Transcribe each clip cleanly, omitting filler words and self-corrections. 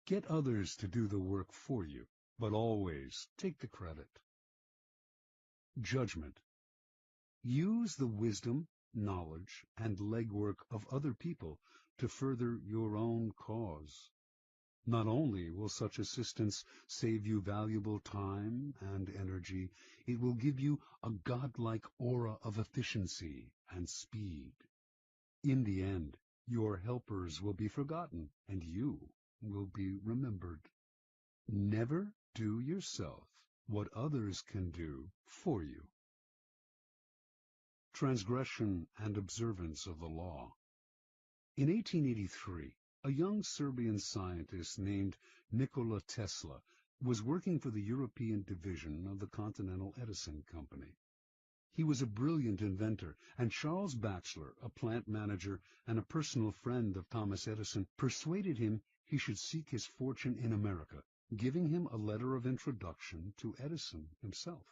Get others to do the work for you, but always take the credit. Judgment. Use the wisdom, knowledge, and legwork of other people to further your own cause. Not only will such assistance save you valuable time and energy, it will give you a godlike aura of efficiency and speed. In the end, your helpers will be forgotten, and you will be remembered. Never Do yourself what others can do for you. Transgression and observance of the law. In 1883, a young Serbian scientist named Nikola Tesla was working for the European division of the Continental Edison Company. He was a brilliant inventor, and Charles Batchelor, a plant manager and a personal friend of Thomas Edison, persuaded him he should seek his fortune in America, giving him a letter of introduction to Edison himself.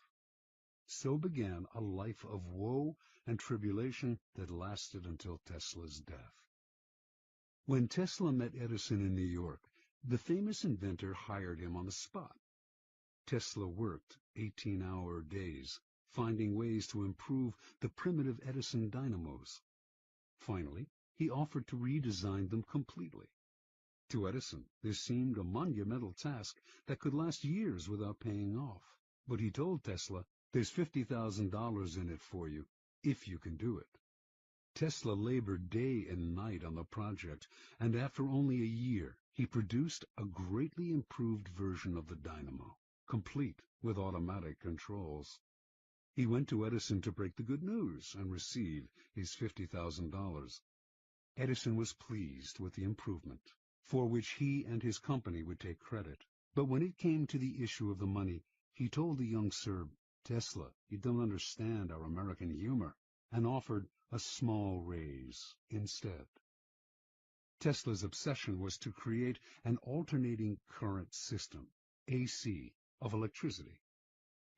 So began a life of woe and tribulation that lasted until Tesla's death. When Tesla met Edison in New York, the famous inventor hired him on the spot. Tesla worked 18-hour days, finding ways to improve the primitive Edison dynamos. Finally, he offered to redesign them completely. To Edison, this seemed a monumental task that could last years without paying off. But he told Tesla, "There's $50,000 in it for you, if you can do it." Tesla labored day and night on the project, and after only a year, he produced a greatly improved version of the dynamo, complete with automatic controls. He went to Edison to break the good news and receive his $50,000. Edison was pleased with the improvement, for which he and his company would take credit. But when it came to the issue of the money, he told the young Serb, "Tesla, you don't understand our American humor," and offered a small raise instead. Tesla's obsession was to create an alternating current system, AC, of electricity.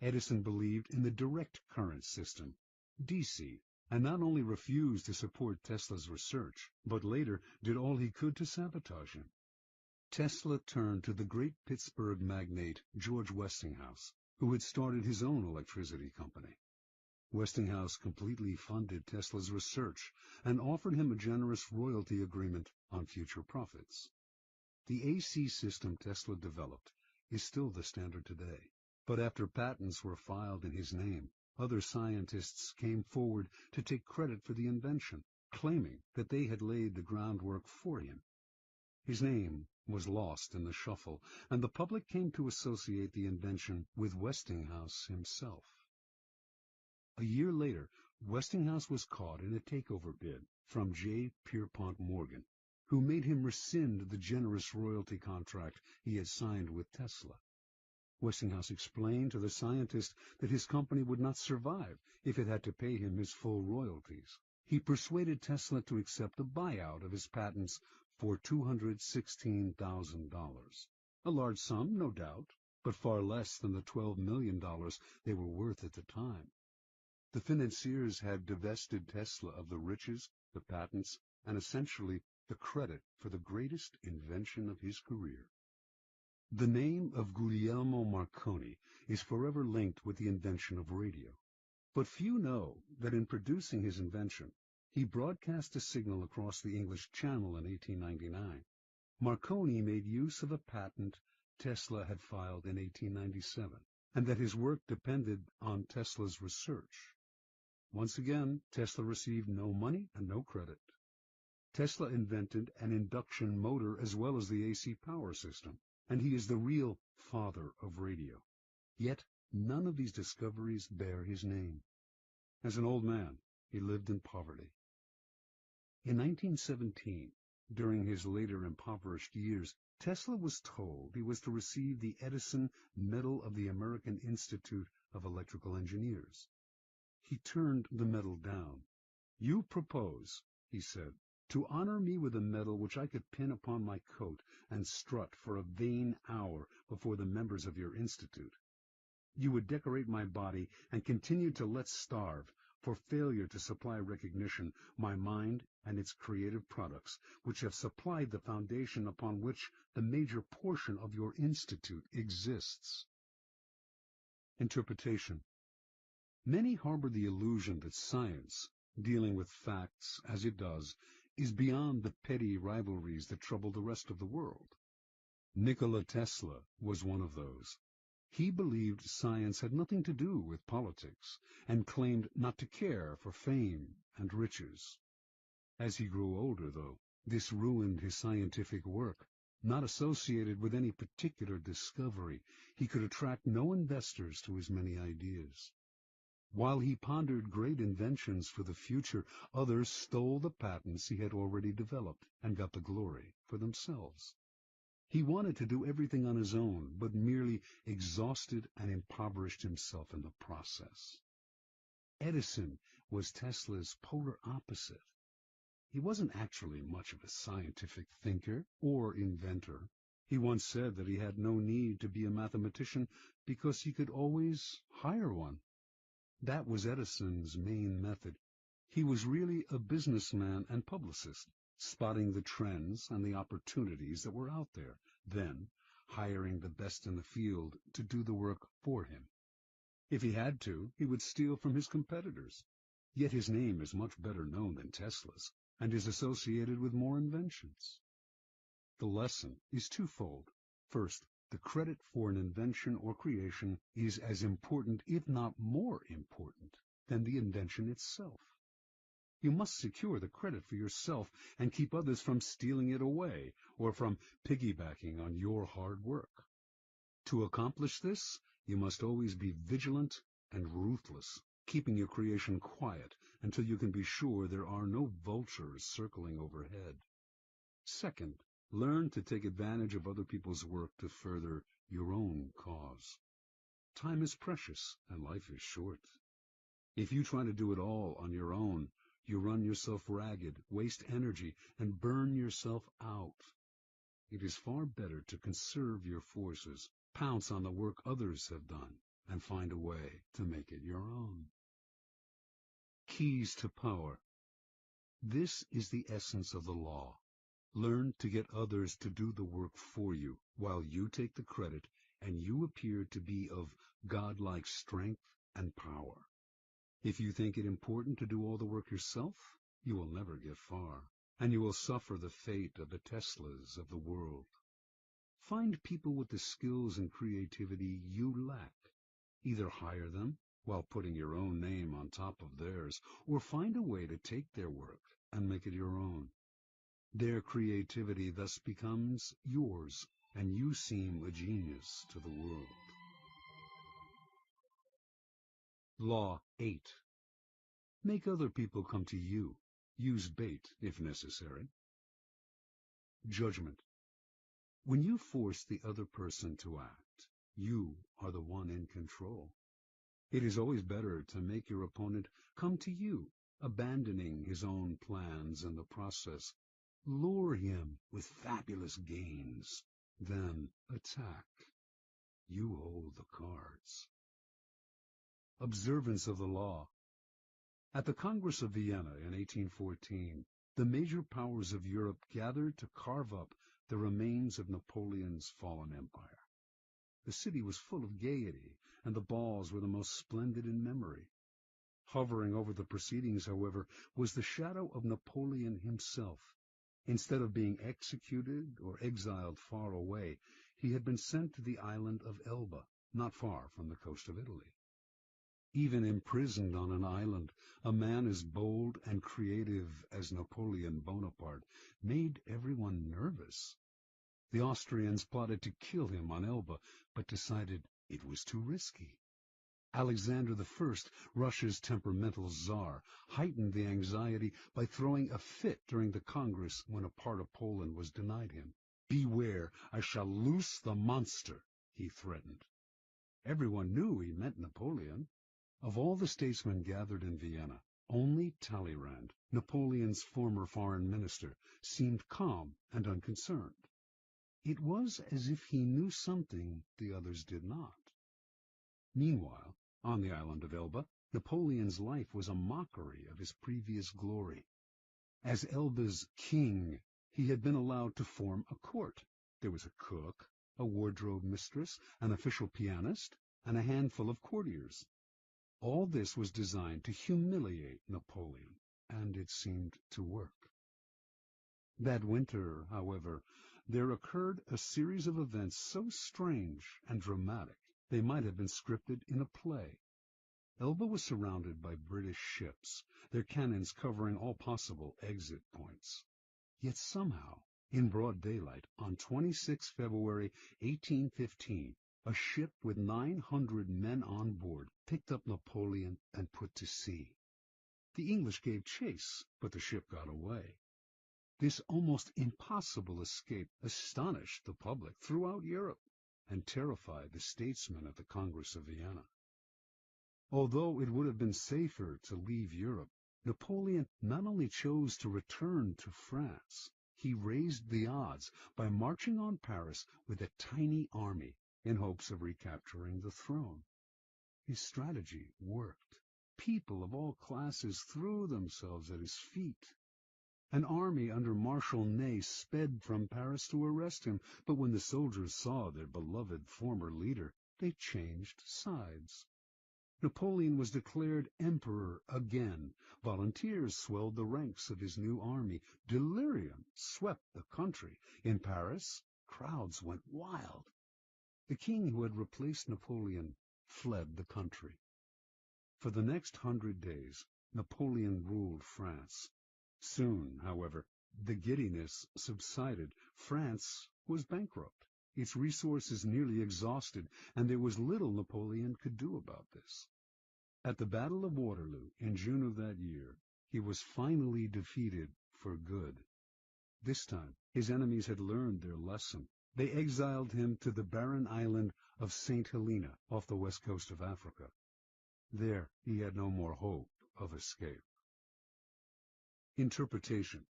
Edison believed in the direct current system, DC, and not only refused to support Tesla's research, but later did all he could to sabotage him. Tesla turned to the great Pittsburgh magnate George Westinghouse, who had started his own electricity company. Westinghouse completely funded Tesla's research and offered him a generous royalty agreement on future profits. The AC system Tesla developed is still the standard today, but after patents were filed in his name, other scientists came forward to take credit for the invention, claiming that they had laid the groundwork for him. His name was lost in the shuffle, and the public came to associate the invention with Westinghouse himself. A year later, Westinghouse was caught in a takeover bid from J. Pierpont Morgan, who made him rescind the generous royalty contract he had signed with Tesla. Westinghouse explained to the scientist that his company would not survive if it had to pay him his full royalties. He persuaded Tesla to accept a buyout of his patents for $216,000. A large sum, no doubt, but far less than the $12 million they were worth at the time. The financiers had divested Tesla of the riches, the patents, and essentially the credit for the greatest invention of his career. The name of Guglielmo Marconi is forever linked with the invention of radio. But few know that in producing his invention, he broadcast a signal across the English Channel in 1899. Marconi made use of a patent Tesla had filed in 1897, and that his work depended on Tesla's research. Once again, Tesla received no money and no credit. Tesla invented an induction motor as well as the AC power system, and he is the real father of radio. Yet none of these discoveries bear his name. As an old man, he lived in poverty. In 1917, during his later impoverished years, Tesla was told he was to receive the Edison Medal of the American Institute of Electrical Engineers. He turned the medal down. "You propose," he said, "to honor me with a medal which I could pin upon my coat and strut for a vain hour before the members of your institute. You would decorate my body and continue to let starve for failure to supply recognition my mind and its creative products, which have supplied the foundation upon which the major portion of your institute exists." Interpretation. Many harbor the illusion that science, dealing with facts as it does, is beyond the petty rivalries that trouble the rest of the world. Nikola Tesla was one of those. He believed science had nothing to do with politics, and claimed not to care for fame and riches. As he grew older, though, this ruined his scientific work. Not associated with any particular discovery, he could attract no investors to his many ideas. While he pondered great inventions for the future, others stole the patents he had already developed and got the glory for themselves. He wanted to do everything on his own, but merely exhausted and impoverished himself in the process. Edison was Tesla's polar opposite. He wasn't actually much of a scientific thinker or inventor. He once said that he had no need to be a mathematician because he could always hire one. That was Edison's main method. He was really a businessman and publicist, spotting the trends and the opportunities that were out there, then hiring the best in the field to do the work for him. If he had to, he would steal from his competitors. Yet his name is much better known than Tesla's, and is associated with more inventions. The lesson is twofold. First, the credit for an invention or creation is as important, if not more important, than the invention itself. You must secure the credit for yourself and keep others from stealing it away or from piggybacking on your hard work. To accomplish this, you must always be vigilant and ruthless, keeping your creation quiet until you can be sure there are no vultures circling overhead. Second, learn to take advantage of other people's work to further your own cause. Time is precious and life is short. If you try to do it all on your own, you run yourself ragged, waste energy, and burn yourself out. It is far better to conserve your forces, pounce on the work others have done, and find a way to make it your own. Keys to power. This is the essence of the law. Learn to get others to do the work for you, while you take the credit, and you appear to be of godlike strength and power. If you think it important to do all the work yourself, you will never get far, and you will suffer the fate of the Teslas of the world. Find people with the skills and creativity you lack. Either hire them, while putting your own name on top of theirs, or find a way to take their work and make it your own. Their creativity thus becomes yours, and you seem a genius to the world. Law 8. Make other people come to you. Use bait if necessary. Judgment. When you force the other person to act, you are the one in control. It is always better to make your opponent come to you, abandoning his own plans in the process. Lure him with fabulous gains, then attack. You hold the cards. Observance of the law. At the Congress of Vienna in 1814, the major powers of Europe gathered to carve up the remains of Napoleon's fallen empire. The city was full of gaiety, and the balls were the most splendid in memory. Hovering over the proceedings, however, was the shadow of Napoleon himself. Instead of being executed or exiled far away, he had been sent to the island of Elba, not far from the coast of Italy. Even imprisoned on an island, a man as bold and creative as Napoleon Bonaparte made everyone nervous. The Austrians plotted to kill him on Elba, but decided it was too risky. Alexander I, Russia's temperamental czar, heightened the anxiety by throwing a fit during the Congress when a part of Poland was denied him. "Beware, I shall loose the monster," he threatened. Everyone knew he meant Napoleon. Of all the statesmen gathered in Vienna, only Talleyrand, Napoleon's former foreign minister, seemed calm and unconcerned. It was as if he knew something the others did not. Meanwhile, on the island of Elba, Napoleon's life was a mockery of his previous glory. As Elba's king, he had been allowed to form a court. There was a cook, a wardrobe mistress, an official pianist, and a handful of courtiers. All this was designed to humiliate Napoleon, and it seemed to work. That winter, however, there occurred a series of events so strange and dramatic they might have been scripted in a play. Elba was surrounded by British ships, their cannons covering all possible exit points. Yet somehow In broad daylight, on 26 February 1815, a ship with 900 men on board picked up Napoleon and put to sea. The English gave chase, but the ship got away. This almost impossible escape astonished the public throughout Europe and terrified the statesmen at the Congress of Vienna. Although it would have been safer to leave Europe, Napoleon not only chose to return to France, he raised the odds by marching on Paris with a tiny army in hopes of recapturing the throne. His strategy worked. People of all classes threw themselves at his feet. An army under Marshal Ney sped from Paris to arrest him, but when the soldiers saw their beloved former leader, they changed sides. Napoleon was declared emperor again. Volunteers swelled the ranks of his new army. Delirium swept the country. In Paris, crowds went wild. The king who had replaced Napoleon fled the country. For the next 100 days, Napoleon ruled France. Soon, however, the giddiness subsided. France was bankrupt, its resources nearly exhausted, and there was little Napoleon could do about this. At the Battle of Waterloo in June of that year, he was finally defeated for good. This time, his enemies had learned their lesson. They exiled him to the barren island of St. Helena off the west coast of Africa. There, he had no more hope of escape. Interpretation.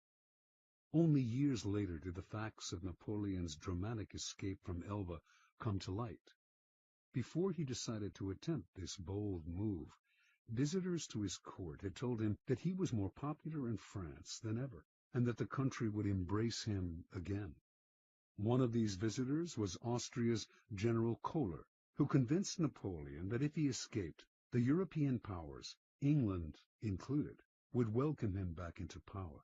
Only years later did the facts of Napoleon's dramatic escape from Elba come to light. Before he decided to attempt this bold move, visitors to his court had told him that he was more popular in France than ever, and that the country would embrace him again. One of these visitors was Austria's General Kohler, who convinced Napoleon that if he escaped, the European powers, England included, would welcome him back into power.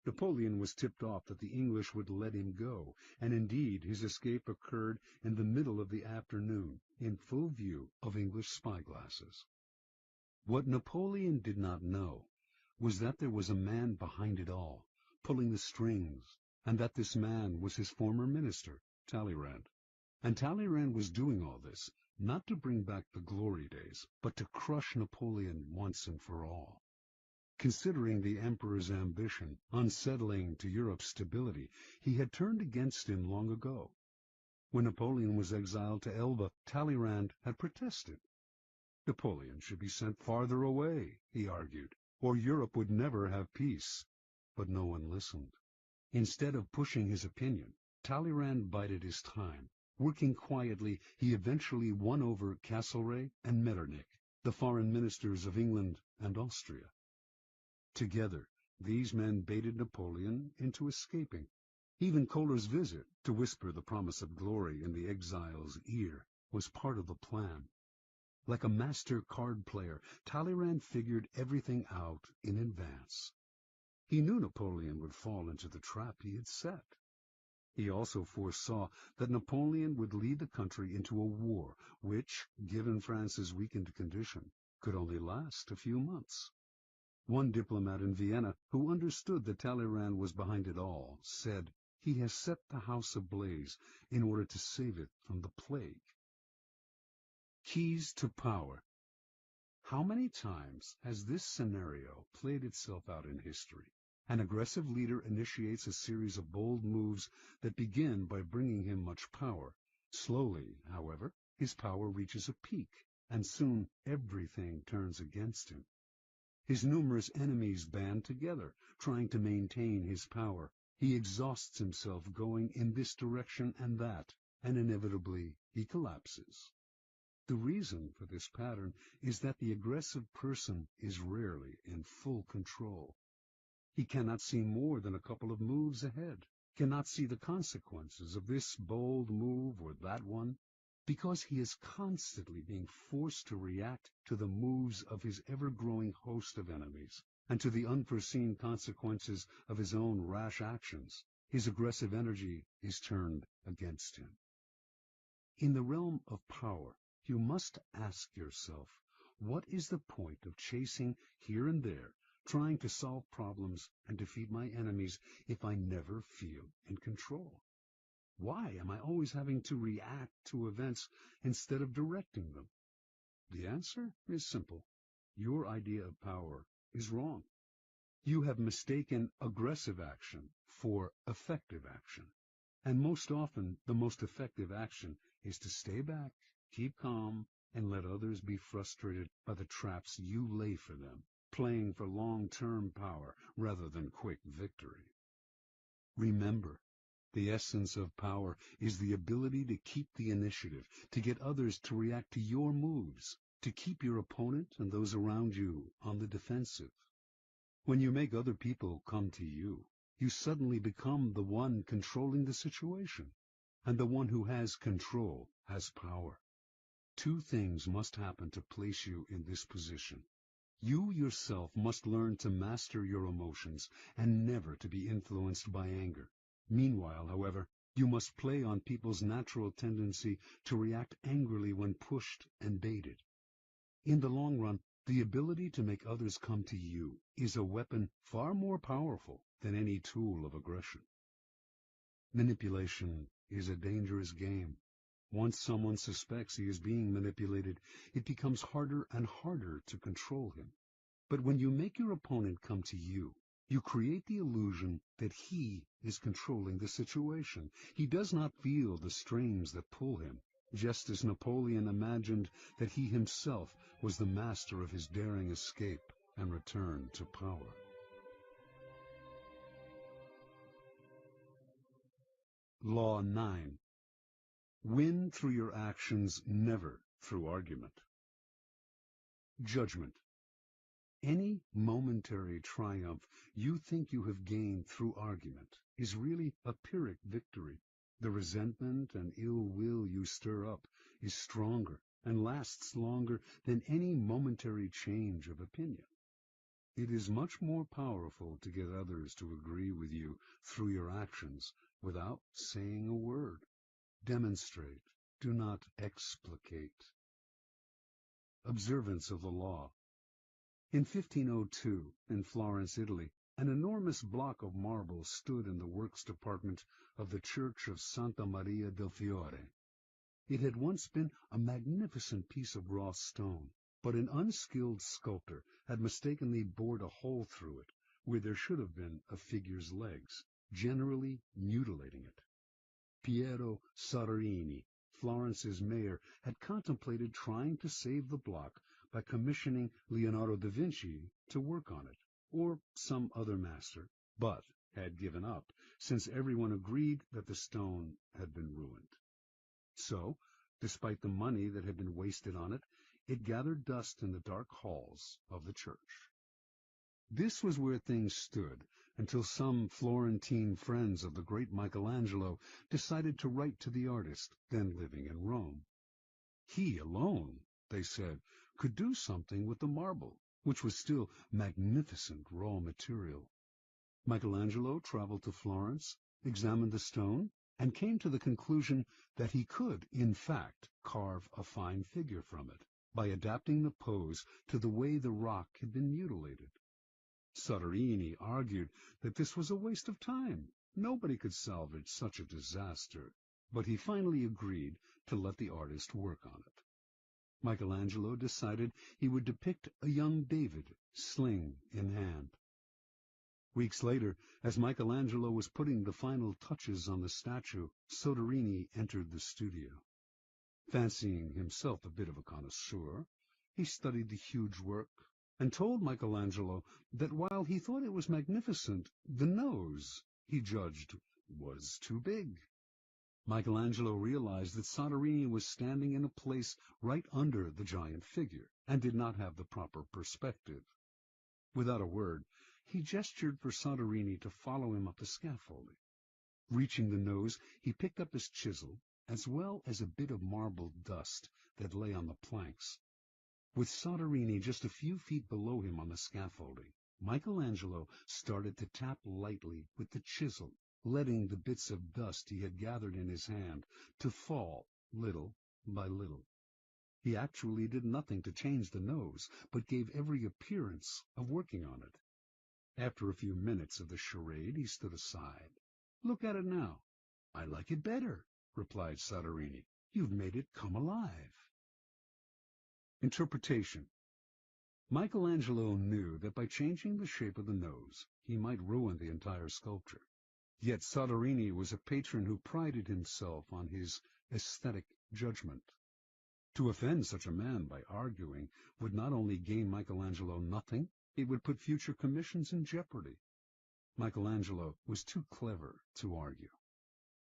Napoleon was tipped off that the English would let him go, and indeed his escape occurred in the middle of the afternoon, in full view of English spyglasses. What Napoleon did not know was that there was a man behind it all, pulling the strings, and that this man was his former minister, Talleyrand. And Talleyrand was doing all this, not to bring back the glory days, but to crush Napoleon once and for all. Considering the emperor's ambition unsettling to Europe's stability, he had turned against him long ago. When Napoleon was exiled to Elba, Talleyrand had protested. Napoleon should be sent farther away, he argued, or Europe would never have peace. But no one listened. Instead of pushing his opinion, Talleyrand bided his time. Working quietly, he eventually won over Castlereagh and Metternich, the foreign ministers of England and Austria. Together, these men baited Napoleon into escaping. Even Kohler's visit, to whisper the promise of glory in the exile's ear, was part of the plan. Like a master card player, Talleyrand figured everything out in advance. He knew Napoleon would fall into the trap he had set. He also foresaw that Napoleon would lead the country into a war which, given France's weakened condition, could only last a few months. One diplomat in Vienna, who understood that Talleyrand was behind it all, said, "He has set the house ablaze in order to save it from the plague." Keys to power. How many times has this scenario played itself out in history? An aggressive leader initiates a series of bold moves that begin by bringing him much power. Slowly, however, his power reaches a peak, and soon everything turns against him. His numerous enemies band together, trying to maintain his power. He exhausts himself going in this direction and that, and inevitably he collapses. The reason for this pattern is that the aggressive person is rarely in full control. He cannot see more than a couple of moves ahead, cannot see the consequences of this bold move or that one, because he is constantly being forced to react to the moves of his ever-growing host of enemies, and to the unforeseen consequences of his own rash actions. His aggressive energy is turned against him. In the realm of power, you must ask yourself, what is the point of chasing here and there trying to solve problems and defeat my enemies if I never feel in control? Why am I always having to react to events instead of directing them? The answer is simple. Your idea of power is wrong. You have mistaken aggressive action for effective action. And most often, the most effective action is to stay back, keep calm, and let others be frustrated by the traps you lay for them, playing for long-term power rather than quick victory. Remember, the essence of power is the ability to keep the initiative, to get others to react to your moves, to keep your opponent and those around you on the defensive. When you make other people come to you, you suddenly become the one controlling the situation, and the one who has control has power. Two things must happen to place you in this position. You yourself must learn to master your emotions and never to be influenced by anger. Meanwhile, however, you must play on people's natural tendency to react angrily when pushed and baited. In the long run, the ability to make others come to you is a weapon far more powerful than any tool of aggression. Manipulation is a dangerous game. Once someone suspects he is being manipulated, it becomes harder and harder to control him. But when you make your opponent come to you, you create the illusion that he is controlling the situation. He does not feel the strings that pull him, just as Napoleon imagined that he himself was the master of his daring escape and return to power. Law 9. Win through your actions, never through argument. Judgment. Any momentary triumph you think you have gained through argument is really a Pyrrhic victory. The resentment and ill will you stir up is stronger and lasts longer than any momentary change of opinion. It is much more powerful to get others to agree with you through your actions without saying a word. Demonstrate, do not explicate. Observance of the law. In 1502, in Florence, Italy, an enormous block of marble stood in the works department of the church of Santa Maria del Fiore. It had once been a magnificent piece of raw stone, but an unskilled sculptor had mistakenly bored a hole through it where there should have been a figure's legs, generally mutilating it. Piero Soderini, Florence's mayor, had contemplated trying to save the block by commissioning Leonardo da Vinci to work on it, or some other master, but had given up, since everyone agreed that the stone had been ruined. So, despite the money that had been wasted on it, it gathered dust in the dark halls of the church. This was where things stood until some Florentine friends of the great Michelangelo decided to write to the artist, then living in Rome. He alone, they said, could do something with the marble, which was still magnificent raw material. Michelangelo traveled to Florence, examined the stone, and came to the conclusion that he could, in fact, carve a fine figure from it, by adapting the pose to the way the rock had been mutilated. Soderini argued that this was a waste of time. Nobody could salvage such a disaster, but he finally agreed to let the artist work on it. Michelangelo decided he would depict a young David, sling in hand. Weeks later, as Michelangelo was putting the final touches on the statue, Soderini entered the studio. Fancying himself a bit of a connoisseur, he studied the huge work and told Michelangelo that while he thought it was magnificent, the nose, he judged, was too big. Michelangelo realized that Soderini was standing in a place right under the giant figure and did not have the proper perspective. Without a word, he gestured for Soderini to follow him up the scaffolding. Reaching the nose, he picked up his chisel, as well as a bit of marble dust that lay on the planks. With Soderini just a few feet below him on the scaffolding, Michelangelo started to tap lightly with the chisel, letting the bits of dust he had gathered in his hand to fall little by little. He actually did nothing to change the nose, but gave every appearance of working on it. After a few minutes of the charade, he stood aside. "Look at it now." "I like it better," replied Soderini. "You've made it come alive." Interpretation. Michelangelo knew that by changing the shape of the nose, he might ruin the entire sculpture. Yet Soderini was a patron who prided himself on his aesthetic judgment. To offend such a man by arguing would not only gain Michelangelo nothing, it would put future commissions in jeopardy. Michelangelo was too clever to argue.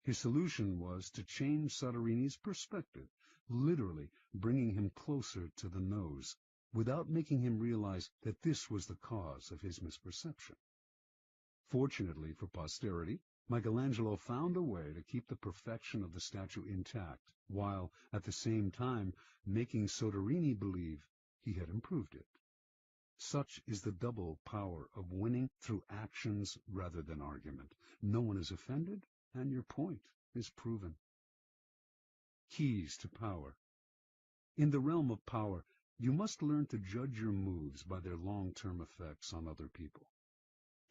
His solution was to change Soderini's perspective, literally bringing him closer to the nose, without making him realize that this was the cause of his misperception. Fortunately for posterity, Michelangelo found a way to keep the perfection of the statue intact, while, at the same time, making Soderini believe he had improved it. Such is the double power of winning through actions rather than argument. No one is offended, and your point is proven. Keys to power. In the realm of power, you must learn to judge your moves by their long-term effects on other people.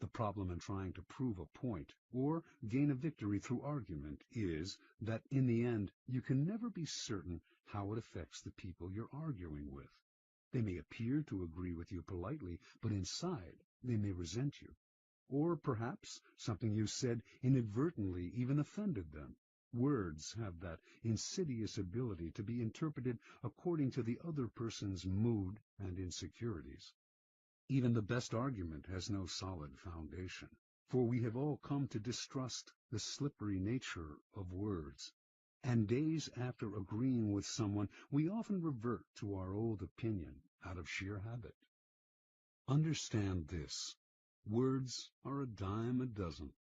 The problem in trying to prove a point or gain a victory through argument is that in the end you can never be certain how it affects the people you're arguing with. They may appear to agree with you politely, but inside they may resent you. Or perhaps something you said inadvertently even offended them. Words have that insidious ability to be interpreted according to the other person's mood and insecurities. Even the best argument has no solid foundation, for we have all come to distrust the slippery nature of words. And days after agreeing with someone, we often revert to our old opinion out of sheer habit. Understand this. Words are a dime a dozen.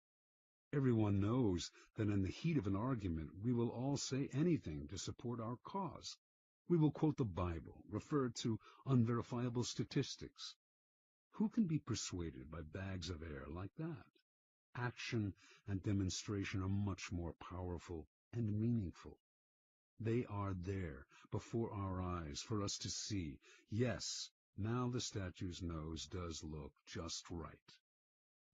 Everyone knows that in the heat of an argument we will all say anything to support our cause. We will quote the Bible, refer to unverifiable statistics. Who can be persuaded by bags of air like that? Action and demonstration are much more powerful and meaningful. They are there before our eyes for us to see. Yes, now the statue's nose does look just right.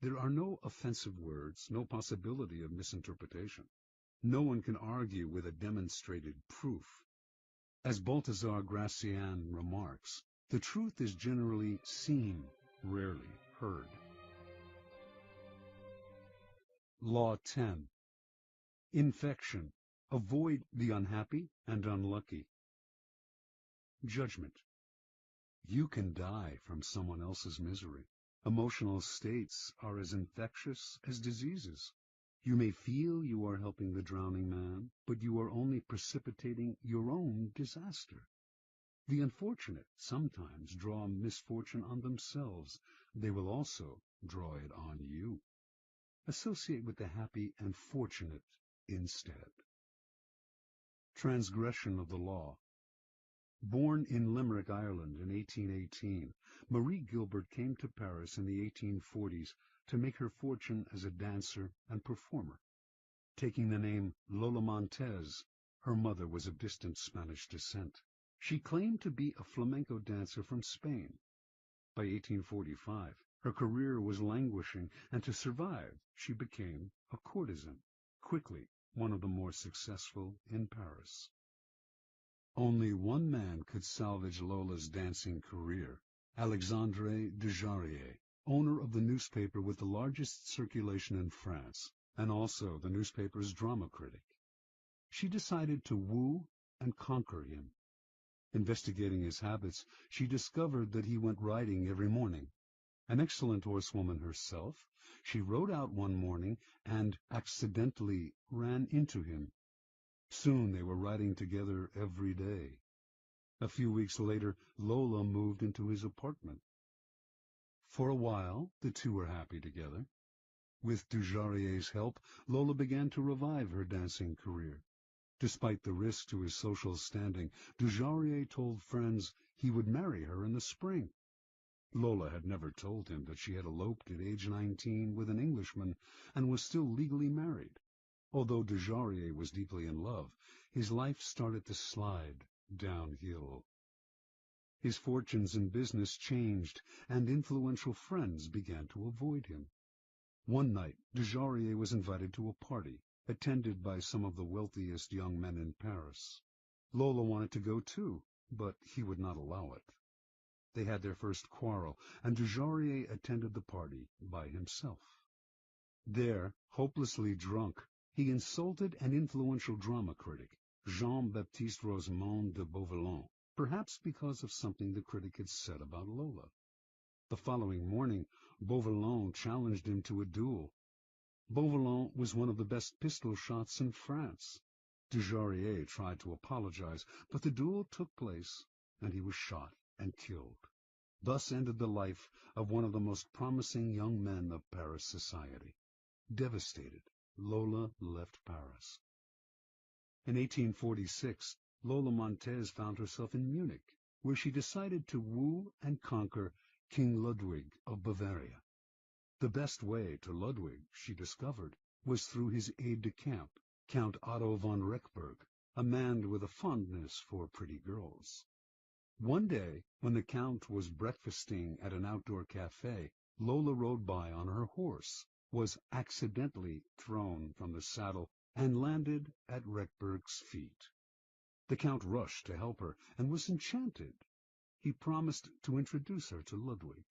There are no offensive words, no possibility of misinterpretation. No one can argue with a demonstrated proof. As Balthazar Gracian remarks, the truth is generally seen, rarely heard. Law 10. Infection. Avoid the unhappy and unlucky. Judgment. You can die from someone else's misery. Emotional states are as infectious as diseases. You may feel you are helping the drowning man, but you are only precipitating your own disaster. The unfortunate sometimes draw misfortune on themselves. They will also draw it on you. Associate with the happy and fortunate instead. Transgression of the law. Born in Limerick, Ireland in 1818, Marie Gilbert came to Paris in the 1840s to make her fortune as a dancer and performer. Taking the name Lola Montez, her mother was of distant Spanish descent. She claimed to be a flamenco dancer from Spain. By 1845, her career was languishing, and to survive, she became a courtesan, quickly one of the more successful in Paris. Only one man could salvage Lola's dancing career, Alexandre Dujarier, owner of the newspaper with the largest circulation in France, and also the newspaper's drama critic. She decided to woo and conquer him. Investigating his habits, she discovered that he went riding every morning. An excellent horsewoman herself, she rode out one morning and accidentally ran into him. Soon they were riding together every day. A few weeks later, Lola moved into his apartment. For a while, the two were happy together. With Dujarrier's help, Lola began to revive her dancing career. Despite the risk to his social standing, Dujarrier told friends he would marry her in the spring. Lola had never told him that she had eloped at age 19 with an Englishman and was still legally married. Although Dujarrier was deeply in love, his life started to slide downhill. His fortunes in business changed, and influential friends began to avoid him. One night, Dujarrier was invited to a party, attended by some of the wealthiest young men in Paris. Lola wanted to go too, but he would not allow it. They had their first quarrel, and Dujarrier attended the party by himself. There, hopelessly drunk, he insulted an influential drama critic, Jean-Baptiste Rosemond de Beauvalon, perhaps because of something the critic had said about Lola. The following morning, Beauvalon challenged him to a duel. Beauvalon was one of the best pistol shots in France. Dujarrier tried to apologize, but the duel took place, and he was shot and killed. Thus ended the life of one of the most promising young men of Paris society. Devastated, Lola left Paris. In 1846, Lola Montez found herself in Munich, where she decided to woo and conquer King Ludwig of Bavaria. The best way to Ludwig, she discovered, was through his aide-de-camp, Count Otto von Rechberg, a man with a fondness for pretty girls. One day, when the Count was breakfasting at an outdoor cafe, Lola rode by on her horse, was accidentally thrown from the saddle, and landed at Rechberg's feet. The Count rushed to help her, and was enchanted. He promised to introduce her to Ludwig.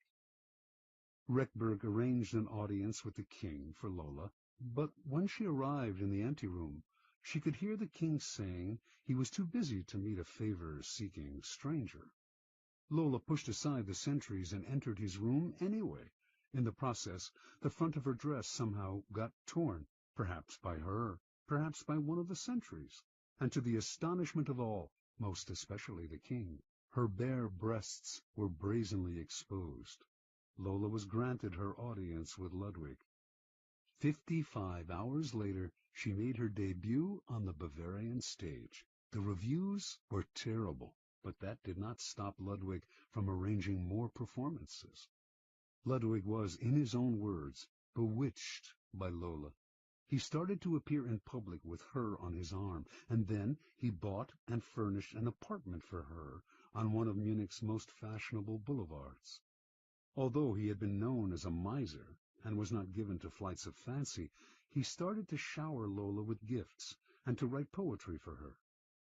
Rechberg arranged an audience with the king for Lola, but when she arrived in the anteroom, she could hear the king saying he was too busy to meet a favor-seeking stranger. Lola pushed aside the sentries and entered his room anyway. In the process, the front of her dress somehow got torn, perhaps by her, perhaps by one of the sentries, and to the astonishment of all, most especially the king, her bare breasts were brazenly exposed. Lola was granted her audience with Ludwig. 55 hours later, she made her debut on the Bavarian stage. The reviews were terrible, but that did not stop Ludwig from arranging more performances. Ludwig was, in his own words, bewitched by Lola. He started to appear in public with her on his arm, and then he bought and furnished an apartment for her on one of Munich's most fashionable boulevards. Although he had been known as a miser and was not given to flights of fancy, he started to shower Lola with gifts and to write poetry for her.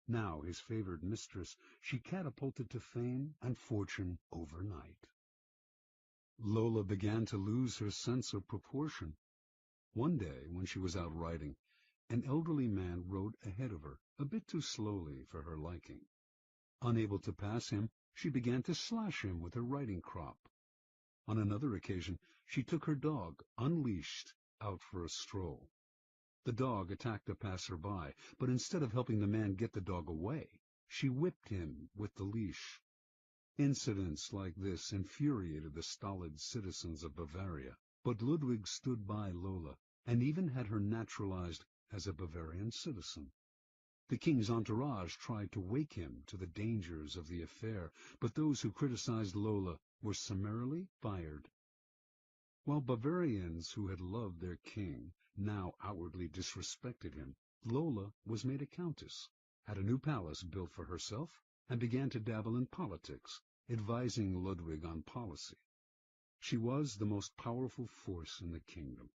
Now his favored mistress, she catapulted to fame and fortune overnight. Lola began to lose her sense of proportion. One day, when she was out riding, an elderly man rode ahead of her, a bit too slowly for her liking. Unable to pass him, she began to slash him with her riding crop. On another occasion, she took her dog, unleashed, out for a stroll. The dog attacked a passer-by, but instead of helping the man get the dog away, she whipped him with the leash. Incidents like this infuriated the stolid citizens of Bavaria, but Ludwig stood by Lola, and even had her naturalized as a Bavarian citizen. The king's entourage tried to wake him to the dangers of the affair, but those who criticized Lola were summarily fired. While Bavarians who had loved their king now outwardly disrespected him, Lola was made a countess, had a new palace built for herself, and began to dabble in politics, advising Ludwig on policy. She was the most powerful force in the kingdom.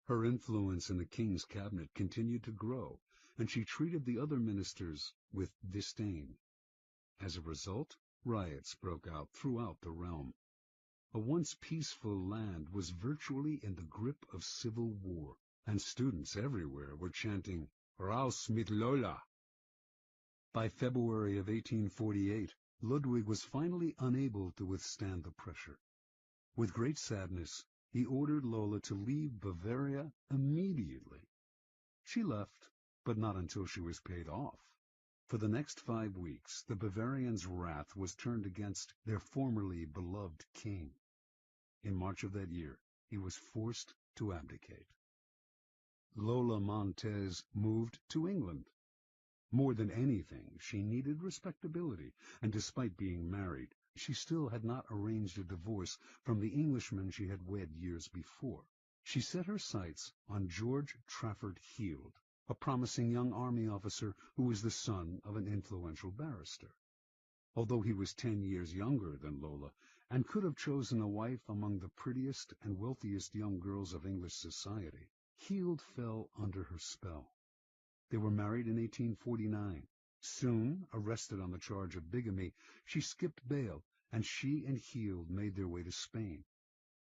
Her influence in the king's cabinet continued to grow, and she treated the other ministers with disdain. As a result, riots broke out throughout the realm. A once peaceful land was virtually in the grip of civil war, and students everywhere were chanting, "Raus mit Lola!" By February of 1848, Ludwig was finally unable to withstand the pressure. With great sadness, he ordered Lola to leave Bavaria immediately. She left, but not until she was paid off. For the next 5 weeks, the Bavarians' wrath was turned against their formerly beloved king. In March of that year, he was forced to abdicate. Lola Montez moved to England. More than anything, she needed respectability, and despite being married, she still had not arranged a divorce from the Englishman she had wed years before. She set her sights on George Trafford Heald, a promising young army officer who was the son of an influential barrister. Although he was 10 years younger than Lola, and could have chosen a wife among the prettiest and wealthiest young girls of English society, Heald fell under her spell. They were married in 1849. Soon, arrested on the charge of bigamy, she skipped bail, and she and Heald made their way to Spain.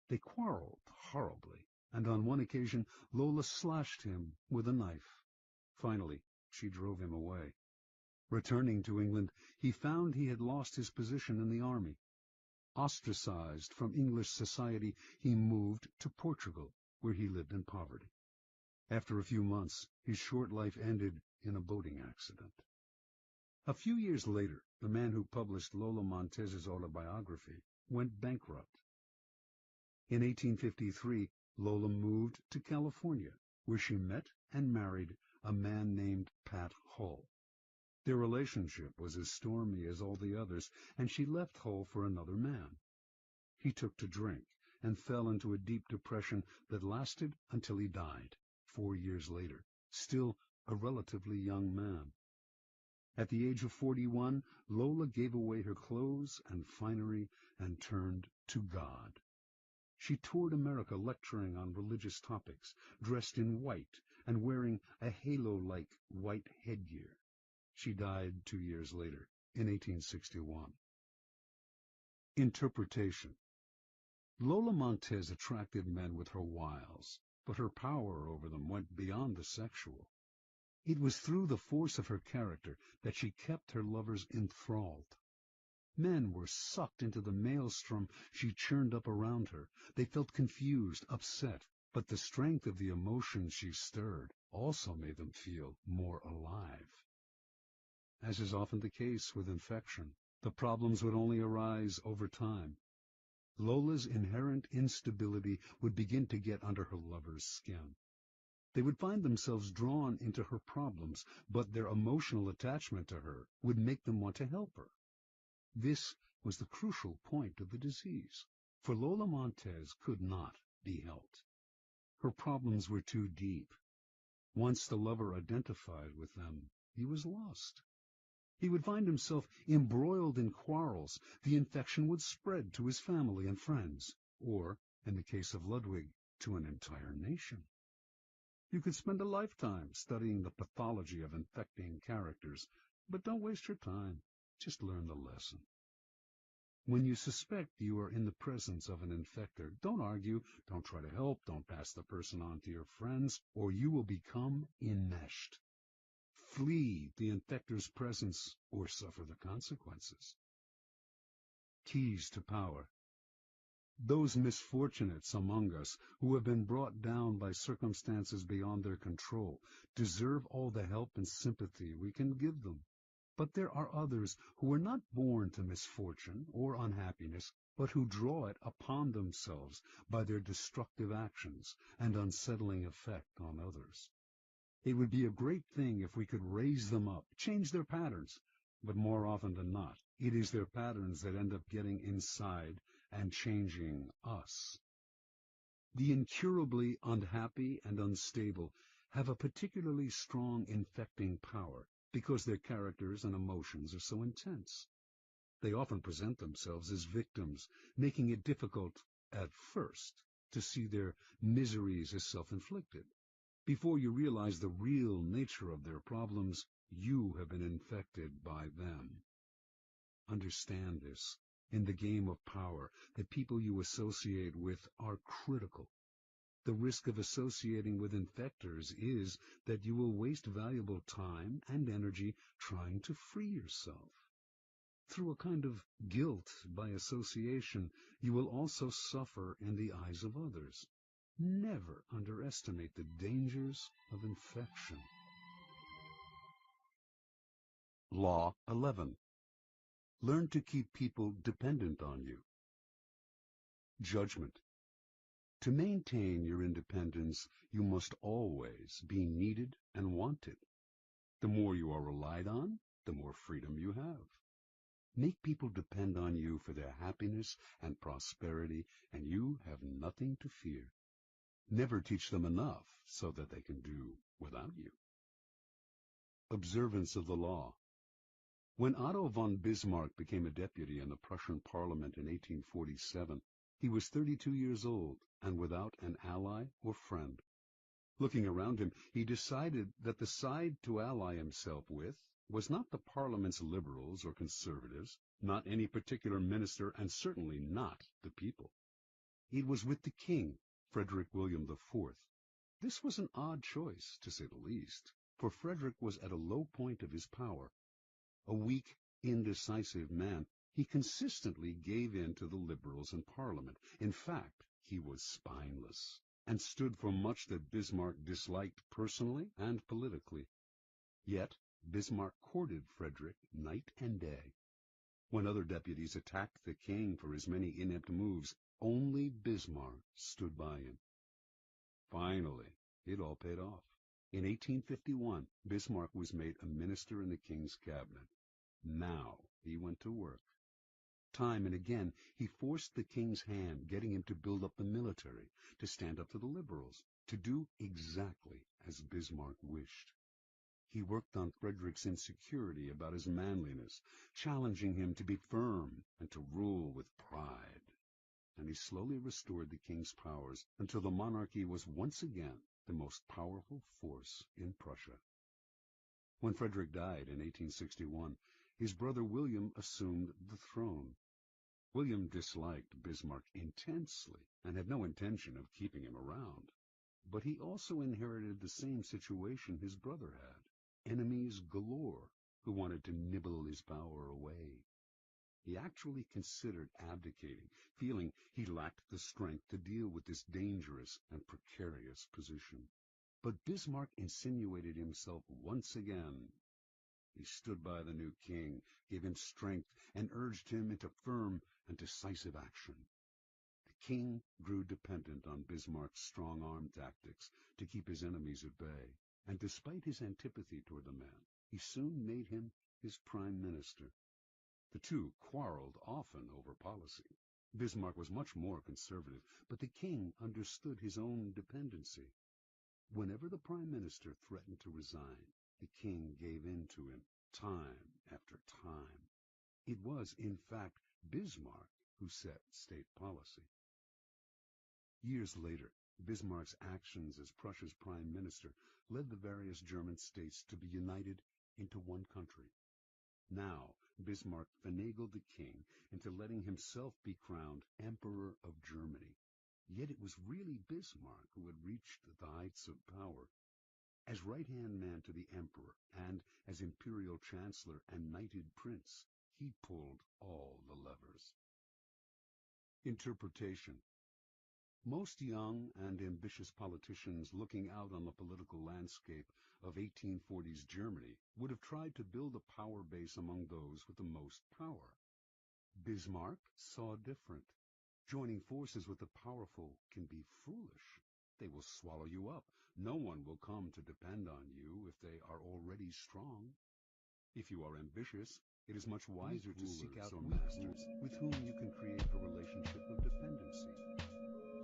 They quarreled horribly, and on one occasion Lola slashed him with a knife. Finally, she drove him away. Returning to England, he found he had lost his position in the army. Ostracized from English society, he moved to Portugal, where he lived in poverty. After a few months, his short life ended in a boating accident. A few years later, the man who published Lola Montez's autobiography went bankrupt. In 1853, Lola moved to California, where she met and married a man named Pat Hull. Their relationship was as stormy as all the others, and she left Hull for another man. He took to drink and fell into a deep depression that lasted until he died 4 years later, still a relatively young man. At the age of 41, Lola gave away her clothes and finery and turned to God. She toured America lecturing on religious topics, dressed in white and wearing a halo-like white headgear. She died 2 years later, in 1861. Interpretation. Lola Montez attracted men with her wiles, but her power over them went beyond the sexual. It was through the force of her character that she kept her lovers enthralled. Men were sucked into the maelstrom she churned up around her. They felt confused, upset, but the strength of the emotions she stirred also made them feel more alive. As is often the case with infection, the problems would only arise over time. Lola's inherent instability would begin to get under her lover's skin. They would find themselves drawn into her problems, but their emotional attachment to her would make them want to help her. This was the crucial point of the disease, for Lola Montez could not be helped. Her problems were too deep. Once the lover identified with them, he was lost. He would find himself embroiled in quarrels. The infection would spread to his family and friends, or, in the case of Ludwig, to an entire nation. You could spend a lifetime studying the pathology of infecting characters, but don't waste your time. Just learn the lesson. When you suspect you are in the presence of an infector, don't argue, don't try to help, don't pass the person on to your friends, or you will become enmeshed. Flee the infector's presence or suffer the consequences. Keys to power. Those misfortunates among us who have been brought down by circumstances beyond their control deserve all the help and sympathy we can give them. But there are others who are not born to misfortune or unhappiness, but who draw it upon themselves by their destructive actions and unsettling effect on others. It would be a great thing if we could raise them up, change their patterns, but more often than not, it is their patterns that end up getting inside and changing us. The incurably unhappy and unstable have a particularly strong infecting power because their characters and emotions are so intense. They often present themselves as victims, making it difficult, at first, to see their miseries as self-inflicted. Before you realize the real nature of their problems, you have been infected by them. Understand this. In the game of power, the people you associate with are critical. The risk of associating with infectors is that you will waste valuable time and energy trying to free yourself. Through a kind of guilt by association, you will also suffer in the eyes of others. Never underestimate the dangers of infection. Law 11. Learn to keep people dependent on you. Judgment. To maintain your independence, you must always be needed and wanted. The more you are relied on, the more freedom you have. Make people depend on you for their happiness and prosperity, and you have nothing to fear. Never teach them enough so that they can do without you. Observance of the law. When Otto von Bismarck became a deputy in the Prussian parliament in 1847, he was 32 years old and without an ally or friend. Looking around him, he decided that the side to ally himself with was not the parliament's liberals or conservatives, not any particular minister, and certainly not the people. It was with the king, Frederick William IV. This was an odd choice, to say the least, for Frederick was at a low point of his power. A weak, indecisive man, he consistently gave in to the liberals in Parliament. In fact, he was spineless, and stood for much that Bismarck disliked personally and politically. Yet Bismarck courted Frederick night and day. When other deputies attacked the king for his many inept moves, only Bismarck stood by him. Finally, it all paid off. In 1851, Bismarck was made a minister in the king's cabinet. Now he went to work. Time and again, he forced the king's hand, getting him to build up the military, to stand up to the liberals, to do exactly as Bismarck wished. He worked on Frederick's insecurity about his manliness, challenging him to be firm and to rule with pride. And he slowly restored the king's powers until the monarchy was once again the most powerful force in Prussia. When Frederick died in 1861, his brother William assumed the throne. William disliked Bismarck intensely and had no intention of keeping him around. But he also inherited the same situation his brother had, enemies galore who wanted to nibble his power away. He actually considered abdicating, feeling he lacked the strength to deal with this dangerous and precarious position. But Bismarck insinuated himself once again. He stood by the new king, gave him strength, and urged him into firm and decisive action. The king grew dependent on Bismarck's strong-arm tactics to keep his enemies at bay, and despite his antipathy toward the man, he soon made him his prime minister. The two quarreled often over policy. Bismarck was much more conservative, but the king understood his own dependency. Whenever the prime minister threatened to resign, the king gave in to him, time after time. It was, in fact, Bismarck who set state policy. Years later, Bismarck's actions as Prussia's prime minister led the various German states to be united into one country. Now, Bismarck finagled the king into letting himself be crowned Emperor of Germany. Yet it was really Bismarck who had reached the heights of power. As right-hand man to the emperor, and as imperial chancellor and knighted prince, he pulled all the levers. Interpretation. Most young and ambitious politicians looking out on the political landscape of 1840s Germany would have tried to build a power base among those with the most power. Bismarck saw different. Joining forces with the powerful can be foolish. They will swallow you up. No one will come to depend on you if they are already strong. If you are ambitious, it is much wiser to seek out masters with whom you can create a relationship of dependency.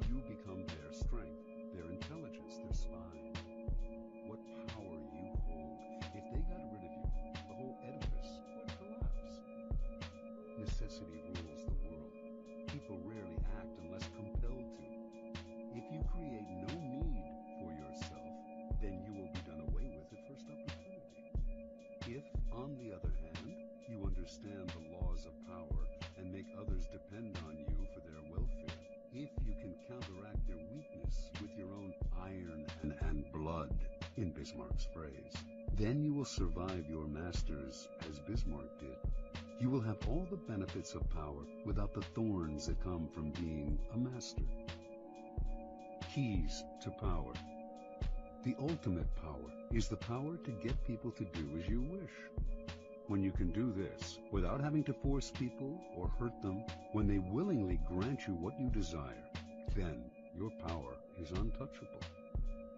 You become their strength, their intelligence, their spine. What power you hold. If they got rid of you, the whole edifice would collapse. Necessity rules the world. People rarely act unless compelled to. If you create no need for yourself, then you will be done away with at first opportunity. If, on the other hand, you understand the laws of power and make others depend on you for their welfare, if you can counteract their weakness with your own iron and blood, in Bismarck's phrase, then you will survive your masters as Bismarck did. You will have all the benefits of power without the thorns that come from being a master. Keys to power. The ultimate power is the power to get people to do as you wish. When you can do this without having to force people or hurt them, when they willingly grant you what you desire, then your power is untouchable.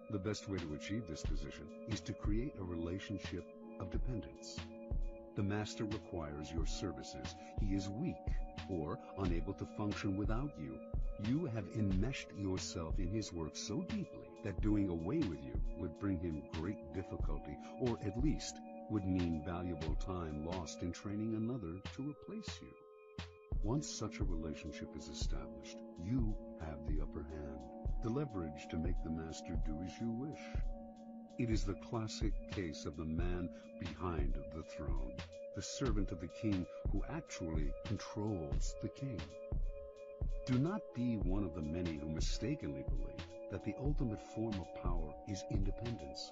The best way to achieve this position is to create a relationship of dependence. The master requires your services. He is weak or unable to function without you. You have enmeshed yourself in his work so deeply that doing away with you would bring him great difficulty, or at least would mean valuable time lost in training another to replace you. Once such a relationship is established, you have the upper hand, the leverage to make the master do as you wish. It is the classic case of the man behind the throne, the servant of the king who actually controls the king. Do not be one of the many who mistakenly believe that the ultimate form of power is independence.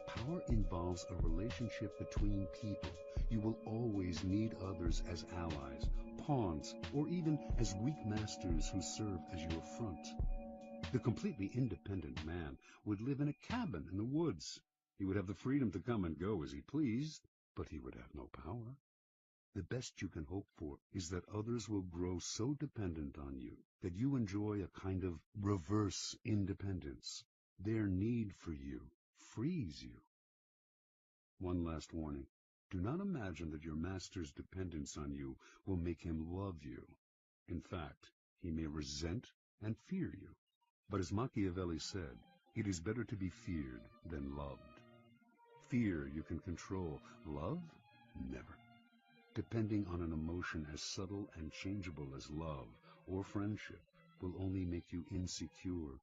Power involves a relationship between people. You will always need others as allies, pawns, or even as weak masters who serve as your front. The completely independent man would live in a cabin in the woods. He would have the freedom to come and go as he pleased, but he would have no power. The best you can hope for is that others will grow so dependent on you that you enjoy a kind of reverse independence. Their need for you frees you. One last warning. Do not imagine that your master's dependence on you will make him love you. In fact, he may resent and fear you. But as Machiavelli said, it is better to be feared than loved. Fear you can control. Love? Never. Depending on an emotion as subtle and changeable as love or friendship will only make you insecure.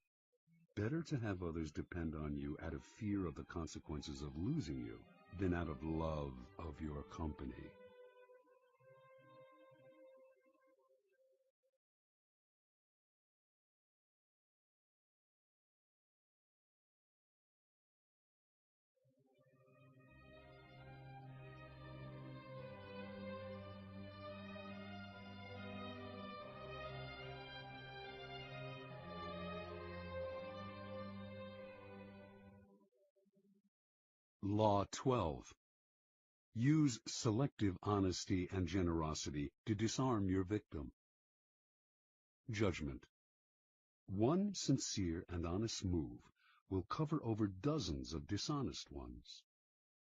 Better to have others depend on you out of fear of the consequences of losing you than out of love of your company. Law 12. Use selective honesty and generosity to disarm your victim. Judgment. One sincere and honest move will cover over dozens of dishonest ones.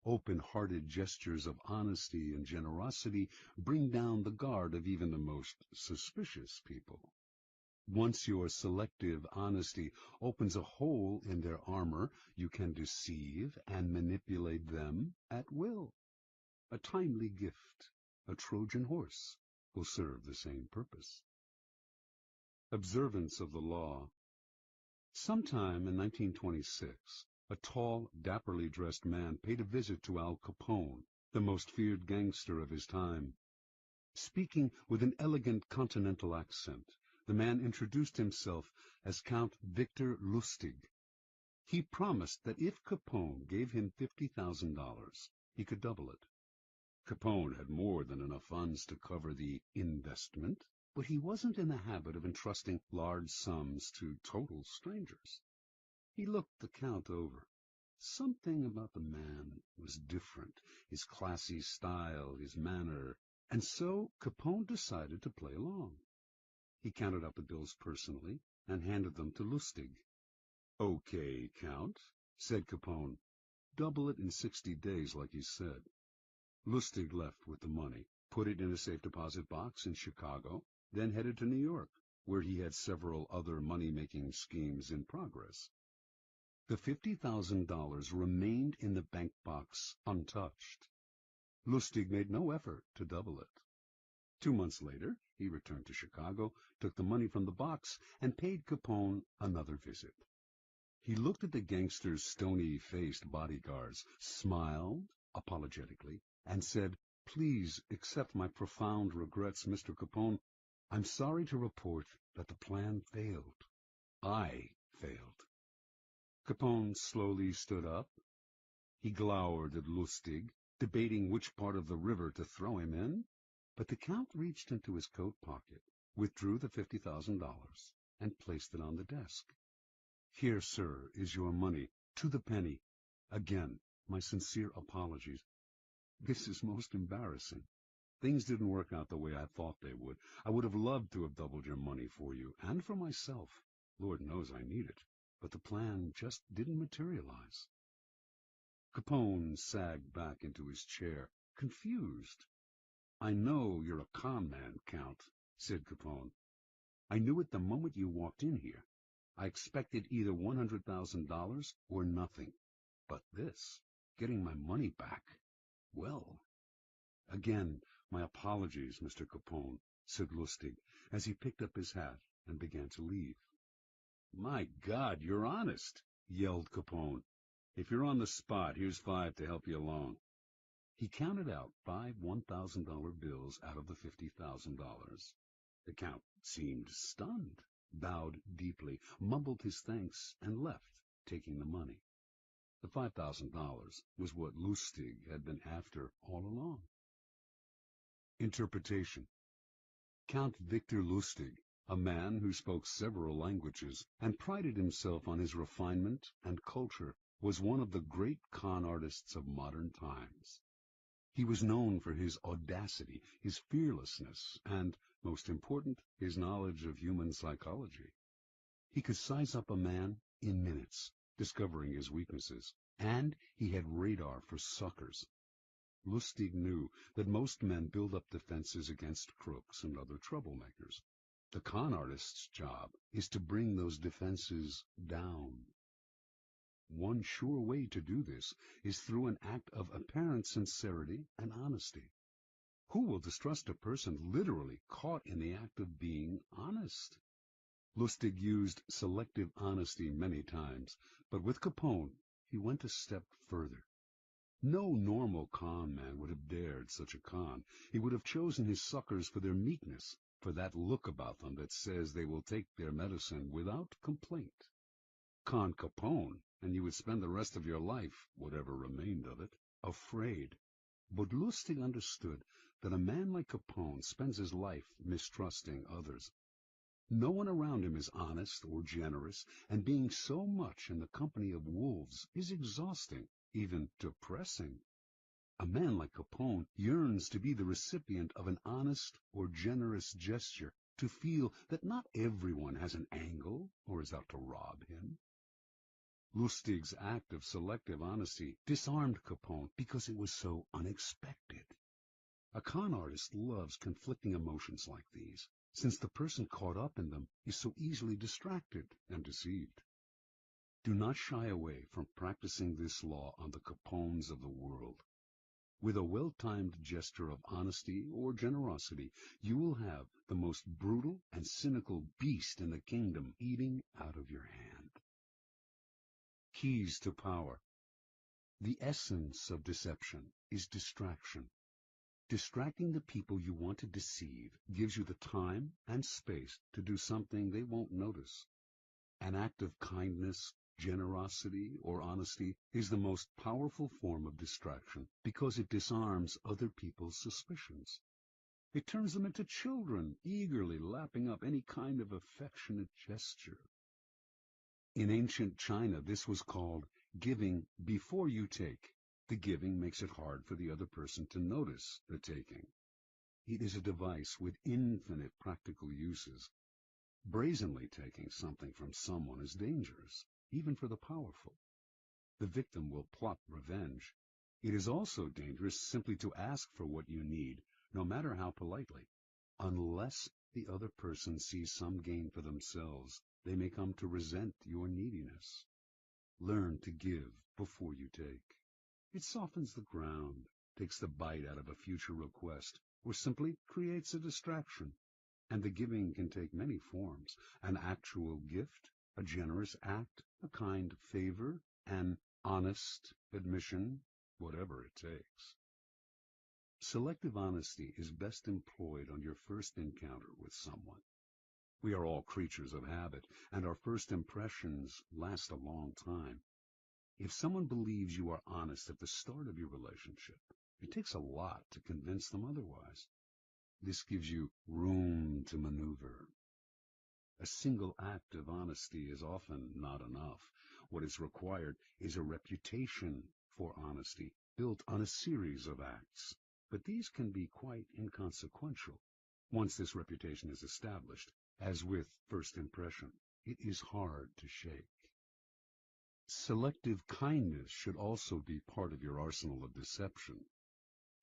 Open-hearted gestures of honesty and generosity bring down the guard of even the most suspicious people. Once your selective honesty opens a hole in their armor, you can deceive and manipulate them at will. A timely gift, a Trojan horse, will serve the same purpose. Observance of the law. Sometime in 1926, a tall, dapperly dressed man paid a visit to Al Capone, the most feared gangster of his time. Speaking with an elegant continental accent, the man introduced himself as Count Victor Lustig. He promised that if Capone gave him $50,000, he could double it. Capone had more than enough funds to cover the investment, but he wasn't in the habit of entrusting large sums to total strangers. He looked the Count over. Something about the man was different, his classy style, his manner, and so Capone decided to play along. He counted up the bills personally and handed them to Lustig. "Okay, Count," said Capone. "Double it in 60 days like you said." Lustig left with the money, put it in a safe deposit box in Chicago, then headed to New York, where he had several other money-making schemes in progress. The $50,000 remained in the bank box untouched. Lustig made no effort to double it. 2 months later, he returned to Chicago, took the money from the box, and paid Capone another visit. He looked at the gangster's stony-faced bodyguards, smiled apologetically, and said, "Please accept my profound regrets, Mr. Capone. I'm sorry to report that the plan failed. I failed." Capone slowly stood up. He glowered at Lustig, debating which part of the river to throw him in, but the Count reached into his coat pocket, withdrew the $50,000, and placed it on the desk. "Here, sir, is your money, to the penny. Again, my sincere apologies. This is most embarrassing. Things didn't work out the way I thought they would. I would have loved to have doubled your money for you, and for myself. Lord knows I need it, but the plan just didn't materialize." Capone sagged back into his chair, confused. "I know you're a con man, Count," said Capone. "I knew it the moment you walked in here. I expected either $100,000 or nothing. But this, getting my money back, Well, again, my apologies, Mr. Capone, said Lustig, as he picked up his hat and began to leave. My God, you're honest, yelled Capone. If you're on the spot, here's 5 to help you along. He counted out 5 $1,000 bills out of the $50,000. The Count seemed stunned, bowed deeply, mumbled his thanks, and left, taking the money. The $5,000 was what Lustig had been after all along. Interpretation. Count Victor Lustig, a man who spoke several languages and prided himself on his refinement and culture, was one of the great con artists of modern times. He was known for his audacity, his fearlessness, and, most important, his knowledge of human psychology. He could size up a man in minutes, discovering his weaknesses, and he had radar for suckers. Lustig knew that most men build up defenses against crooks and other troublemakers. The con artist's job is to bring those defenses down. One sure way to do this is through an act of apparent sincerity and honesty. Who will distrust a person literally caught in the act of being honest? Lustig used selective honesty many times, but with Capone he went a step further. No normal con man would have dared such a con. He would have chosen his suckers for their meekness, for that look about them that says they will take their medicine without complaint. Con Capone, and you would spend the rest of your life, whatever remained of it, afraid. But Lustig understood that a man like Capone spends his life mistrusting others. No one around him is honest or generous, and being so much in the company of wolves is exhausting, even depressing. A man like Capone yearns to be the recipient of an honest or generous gesture, to feel that not everyone has an angle or is out to rob him. Lustig's act of selective honesty disarmed Capone because it was so unexpected. A con artist loves conflicting emotions like these, since the person caught up in them is so easily distracted and deceived. Do not shy away from practicing this law on the Capones of the world. With a well-timed gesture of honesty or generosity, you will have the most brutal and cynical beast in the kingdom eating out of your hand. Keys to power. The essence of deception is distraction. Distracting the people you want to deceive gives you the time and space to do something they won't notice. An act of kindness, generosity, or honesty is the most powerful form of distraction because it disarms other people's suspicions. It turns them into children, eagerly lapping up any kind of affectionate gesture. In ancient China, this was called giving before you take. The giving makes it hard for the other person to notice the taking. It is a device with infinite practical uses. Brazenly taking something from someone is dangerous, even for the powerful. The victim will plot revenge. It is also dangerous simply to ask for what you need, no matter how politely. Unless the other person sees some gain for themselves, they may come to resent your neediness. Learn to give before you take. It softens the ground, takes the bite out of a future request, or simply creates a distraction. And the giving can take many forms: an actual gift, a generous act, a kind favor, an honest admission, whatever it takes. Selective honesty is best employed on your first encounter with someone. We are all creatures of habit, and our first impressions last a long time. If someone believes you are honest at the start of your relationship, it takes a lot to convince them otherwise. This gives you room to maneuver. A single act of honesty is often not enough. What is required is a reputation for honesty built on a series of acts. But these can be quite inconsequential. Once this reputation is established, as with first impression, it is hard to shake. Selective kindness should also be part of your arsenal of deception.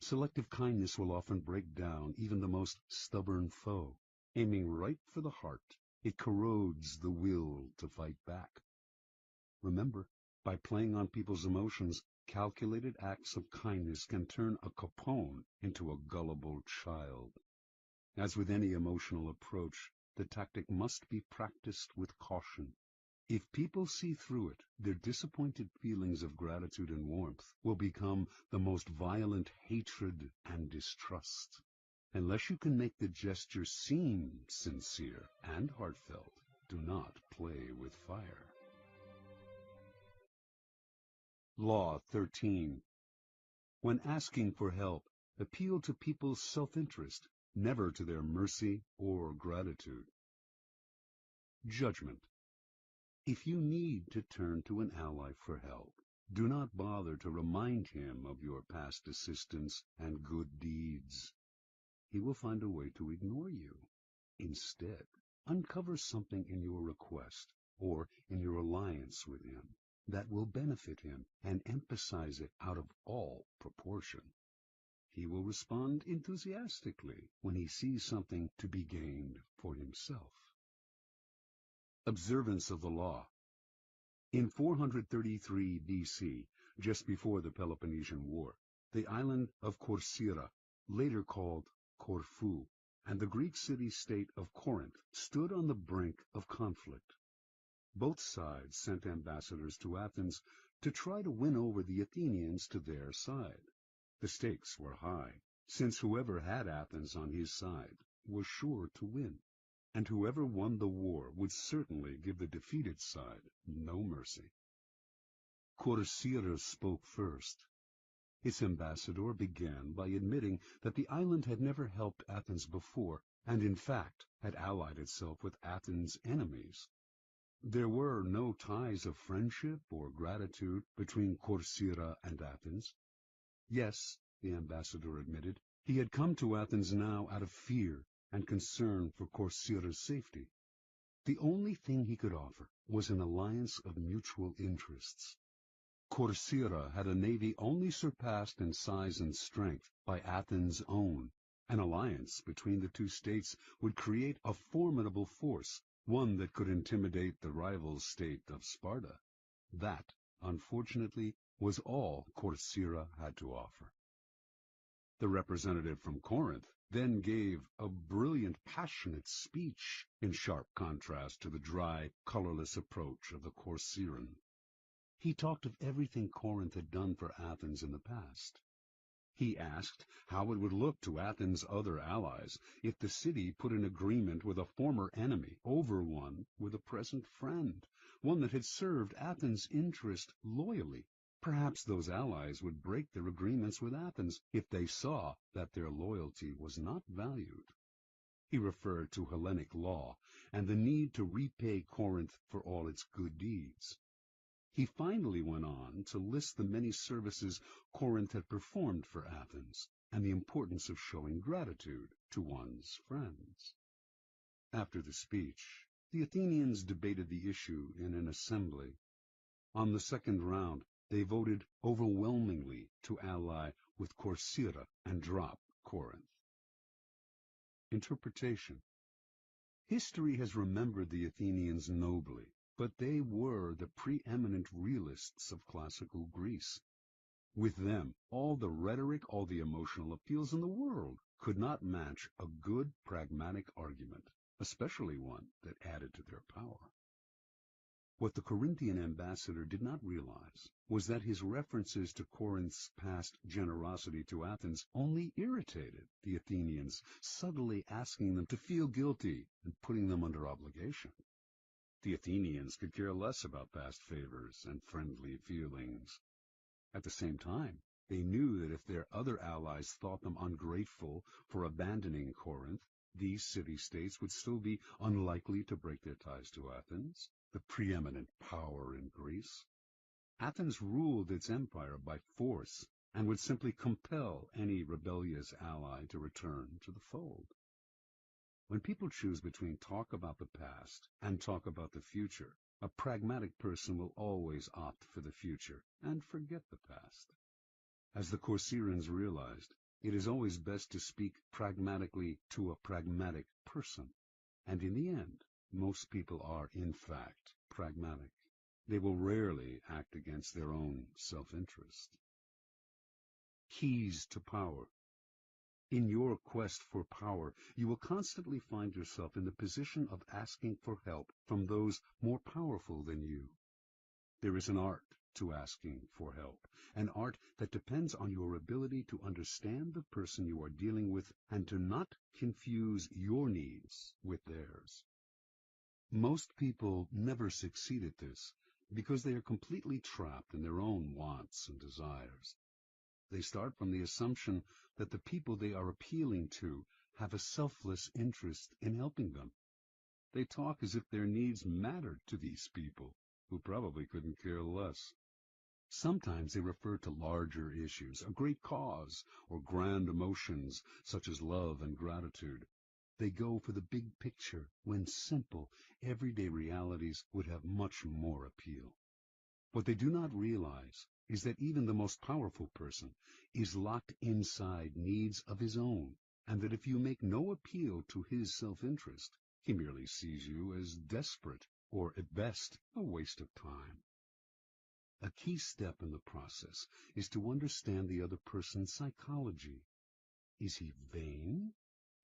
Selective kindness will often break down even the most stubborn foe. Aiming right for the heart, it corrodes the will to fight back. Remember, by playing on people's emotions, calculated acts of kindness can turn a Capone into a gullible child. As with any emotional approach, the tactic must be practiced with caution. If people see through it, their disappointed feelings of gratitude and warmth will become the most violent hatred and distrust. Unless you can make the gesture seem sincere and heartfelt, do not play with fire. Law 13. When asking for help, appeal to people's self-interest, never to their mercy or gratitude. Judgment. If you need to turn to an ally for help, do not bother to remind him of your past assistance and good deeds. He will find a way to ignore you. Instead, uncover something in your request or in your alliance with him that will benefit him and emphasize it out of all proportion. He will respond enthusiastically when he sees something to be gained for himself. Observance of the law. In 433 BC, just before the Peloponnesian War, the island of Corcyra, later called Corfu, and the Greek city-state of Corinth stood on the brink of conflict. Both sides sent ambassadors to Athens to try to win over the Athenians to their side. The stakes were high, since whoever had Athens on his side was sure to win, and whoever won the war would certainly give the defeated side no mercy. Corcyra spoke first. Its ambassador began by admitting that the island had never helped Athens before, and in fact had allied itself with Athens' enemies. There were no ties of friendship or gratitude between Corcyra and Athens. Yes, the ambassador admitted, he had come to Athens now out of fear and concern for Corcyra's safety. The only thing he could offer was an alliance of mutual interests. Corcyra had a navy only surpassed in size and strength by Athens' own. An alliance between the two states would create a formidable force, one that could intimidate the rival state of Sparta. That, unfortunately, was all Corcyra had to offer. The representative from Corinth then gave a brilliant, passionate speech, in sharp contrast to the dry, colorless approach of the Corcyran. He talked of everything Corinth had done for Athens in the past. He asked how it would look to Athens' other allies if the city put an agreement with a former enemy over one with a present friend, one that had served Athens' interest loyally. Perhaps those allies would break their agreements with Athens if they saw that their loyalty was not valued. He referred to Hellenic law and the need to repay Corinth for all its good deeds. He finally went on to list the many services Corinth had performed for Athens and the importance of showing gratitude to one's friends. After the speech, the Athenians debated the issue in an assembly. On the second round, they voted overwhelmingly to ally with Corcyra and drop Corinth. Interpretation. History has remembered the Athenians nobly, but they were the preeminent realists of classical Greece. With them, all the rhetoric, all the emotional appeals in the world could not match a good pragmatic argument, especially one that added to their power. What the Corinthian ambassador did not realize was that his references to Corinth's past generosity to Athens only irritated the Athenians, subtly asking them to feel guilty and putting them under obligation. The Athenians could care less about past favors and friendly feelings. At the same time, they knew that if their other allies thought them ungrateful for abandoning Corinth, these city-states would still be unlikely to break their ties to Athens, the preeminent power in Greece. Athens ruled its empire by force and would simply compel any rebellious ally to return to the fold. When people choose between talk about the past and talk about the future, a pragmatic person will always opt for the future and forget the past. As the Corcyrans realized, it is always best to speak pragmatically to a pragmatic person, and in the end, most people are, in fact, pragmatic. They will rarely act against their own self-interest. Keys to power. In your quest for power, you will constantly find yourself in the position of asking for help from those more powerful than you. There is an art to asking for help, an art that depends on your ability to understand the person you are dealing with and to not confuse your needs with theirs. Most people never succeed at this because they are completely trapped in their own wants and desires. They start from the assumption that the people they are appealing to have a selfless interest in helping them. They talk as if their needs mattered to these people, who probably couldn't care less. Sometimes they refer to larger issues, a great cause, or grand emotions such as love and gratitude. They go for the big picture when simple, everyday realities would have much more appeal. What they do not realize is that even the most powerful person is locked inside needs of his own, and that if you make no appeal to his self-interest, he merely sees you as desperate, or at best, a waste of time. A key step in the process is to understand the other person's psychology. Is he vain?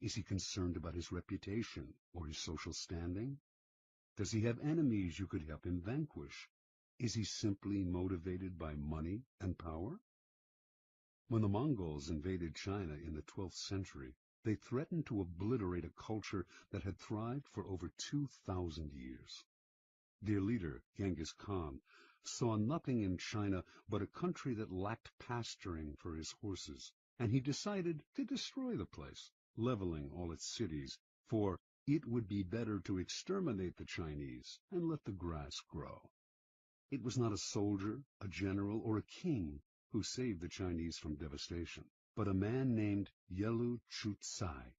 Is he concerned about his reputation or his social standing? Does he have enemies you could help him vanquish? Is he simply motivated by money and power? When the Mongols invaded China in the 12th century, they threatened to obliterate a culture that had thrived for over 2,000 years. Their leader, Genghis Khan, saw nothing in China but a country that lacked pasturing for his horses, and he decided to destroy the place, leveling all its cities, for it would be better to exterminate the Chinese and let the grass grow. It was not a soldier, a general, or a king who saved the Chinese from devastation, but a man named Yelu Chutsai.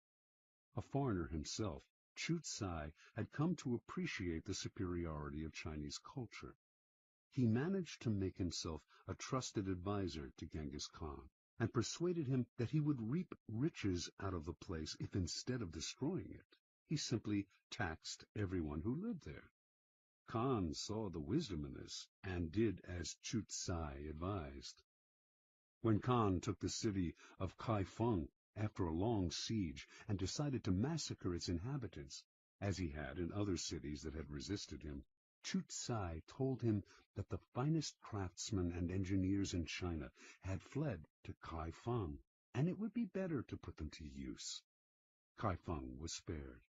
A foreigner himself, Chutsai had come to appreciate the superiority of Chinese culture. He managed to make himself a trusted advisor to Genghis Khan, and persuaded him that he would reap riches out of the place if instead of destroying it, he simply taxed everyone who lived there. Khan saw the wisdom in this, and did as Chutsai advised. When Khan took the city of Kaifeng after a long siege and decided to massacre its inhabitants, as he had in other cities that had resisted him, Chutsai told him that the finest craftsmen and engineers in China had fled to Kaifeng, and it would be better to put them to use. Kaifeng was spared.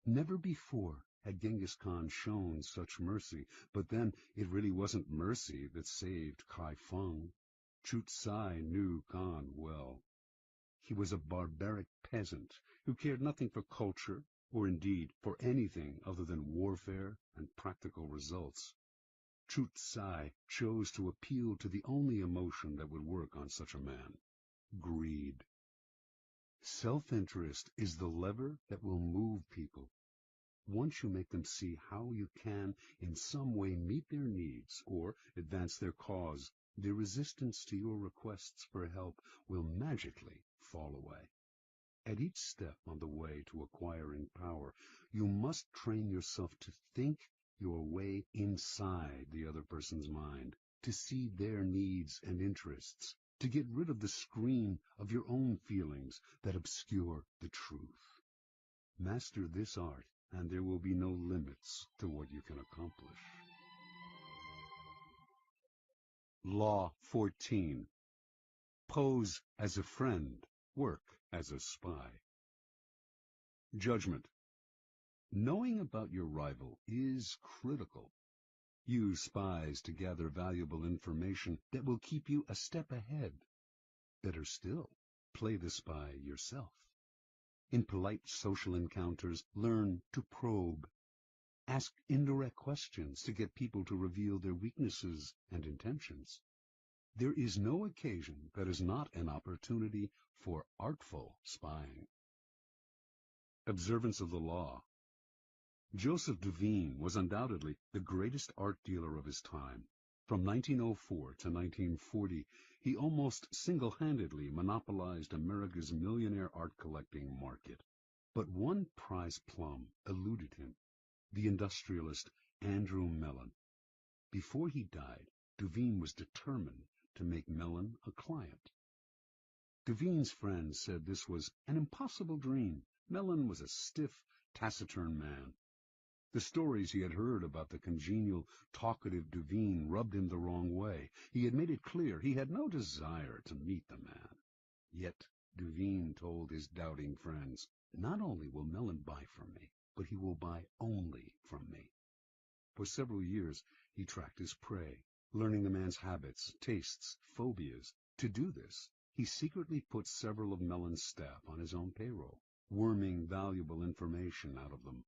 Never before had Genghis Khan shown such mercy, but then it really wasn't mercy that saved Kaifeng. Chutsai knew Khan well. He was a barbaric peasant who cared nothing for culture, or indeed for anything other than warfare and practical results. Chutsai chose to appeal to the only emotion that would work on such a man: greed. Self-interest is the lever that will move people. Once you make them see how you can in some way meet their needs or advance their cause, their resistance to your requests for help will magically fall away. At each step on the way to acquiring power, you must train yourself to think your way inside the other person's mind, to see their needs and interests, to get rid of the screen of your own feelings that obscure the truth. Master this art, and there will be no limits to what you can accomplish. Law 14. Pose as a friend, work as a spy. Judgment. Knowing about your rival is critical. Use spies to gather valuable information that will keep you a step ahead. Better still, play the spy yourself. In polite social encounters, learn to probe. Ask indirect questions to get people to reveal their weaknesses and intentions. There is no occasion that is not an opportunity for artful spying. Observance of the law. Joseph Duveen was undoubtedly the greatest art dealer of his time. From 1904 to 1940, he almost single-handedly monopolized America's millionaire art collecting market. But one prize plum eluded him: the industrialist Andrew Mellon. Before he died, Duveen was determined to make Mellon a client. Duveen's friends said this was an impossible dream. Mellon was a stiff, taciturn man. The stories he had heard about the congenial, talkative Duveen rubbed him the wrong way. He had made it clear he had no desire to meet the man. Yet Duveen told his doubting friends, "Not only will Mellon buy from me, but he will buy only from me." For several years he tracked his prey, learning the man's habits, tastes, phobias. To do this, he secretly put several of Mellon's staff on his own payroll, worming valuable information out of them.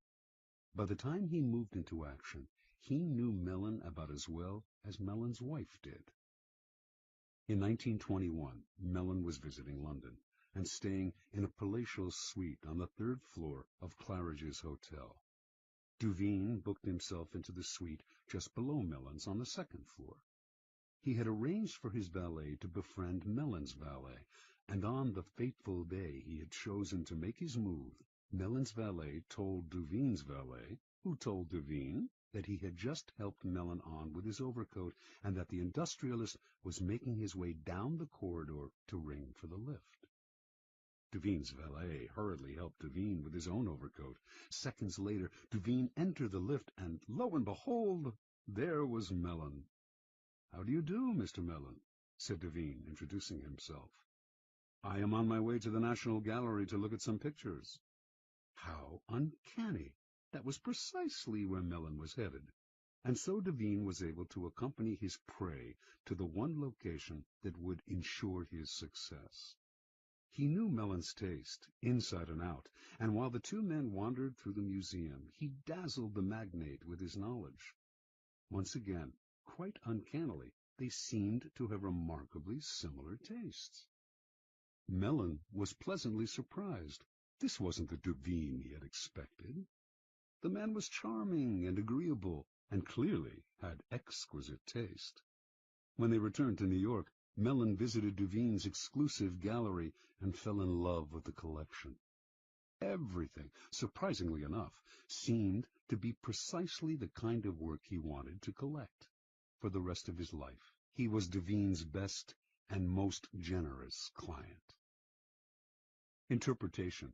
By the time he moved into action, he knew Mellon about as well as Mellon's wife did. In 1921, Mellon was visiting London and staying in a palatial suite on the third floor of Claridge's Hotel. Duveen booked himself into the suite just below Mellon's on the second floor. He had arranged for his valet to befriend Mellon's valet, and on the fateful day he had chosen to make his move, Mellon's valet told Duveen's valet, who told Duveen that he had just helped Mellon on with his overcoat and that the industrialist was making his way down the corridor to ring for the lift. Duveen's valet hurriedly helped Duveen with his own overcoat. Seconds later, Duveen entered the lift, and lo and behold, there was Mellon. "How do you do, Mr. Mellon?" said Duveen, introducing himself. "I am on my way to the National Gallery to look at some pictures." How uncanny! That was precisely where Mellon was headed. And so Duveen was able to accompany his prey to the one location that would ensure his success. He knew Mellon's taste, inside and out, and while the two men wandered through the museum, he dazzled the magnate with his knowledge. Once again, quite uncannily, they seemed to have remarkably similar tastes. Mellon was pleasantly surprised. This wasn't the Duveen he had expected. The man was charming and agreeable, and clearly had exquisite taste. When they returned to New York, Mellon visited Duveen's exclusive gallery and fell in love with the collection. Everything, surprisingly enough, seemed to be precisely the kind of work he wanted to collect. For the rest of his life, he was Duveen's best and most generous client. Interpretation.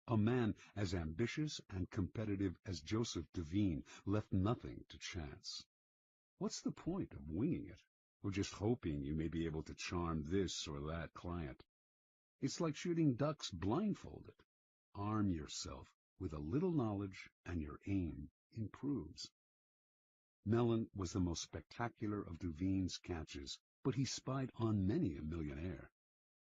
A man as ambitious and competitive as Joseph Duveen left nothing to chance. What's the point of winging it, or just hoping you may be able to charm this or that client? It's like shooting ducks blindfolded. Arm yourself with a little knowledge, and your aim improves. Mellon was the most spectacular of Duveen's catches, but he spied on many a millionaire.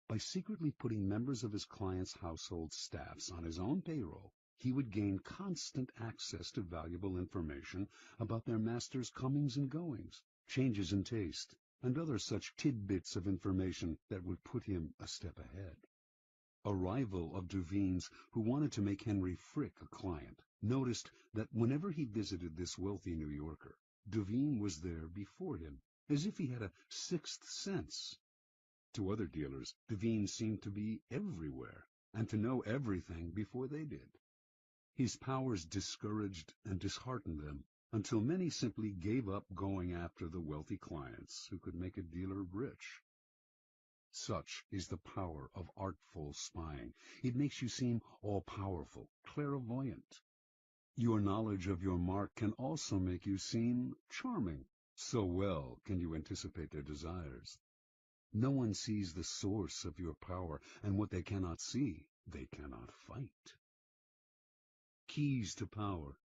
By secretly putting members of his clients' household staffs on his own payroll, he would gain constant access to valuable information about their master's comings and goings, changes in taste, and other such tidbits of information that would put him a step ahead. A rival of Duveen's, who wanted to make Henry Frick a client, noticed that whenever he visited this wealthy New Yorker, Duveen was there before him, as if he had a sixth sense. To other dealers, Duveen seemed to be everywhere, and to know everything before they did. His powers discouraged and disheartened them, until many simply gave up going after the wealthy clients who could make a dealer rich. Such is the power of artful spying. It makes you seem all-powerful, clairvoyant. Your knowledge of your mark can also make you seem charming. So well can you anticipate their desires. No one sees the source of your power, and what they cannot see, they cannot fight. Keys to power.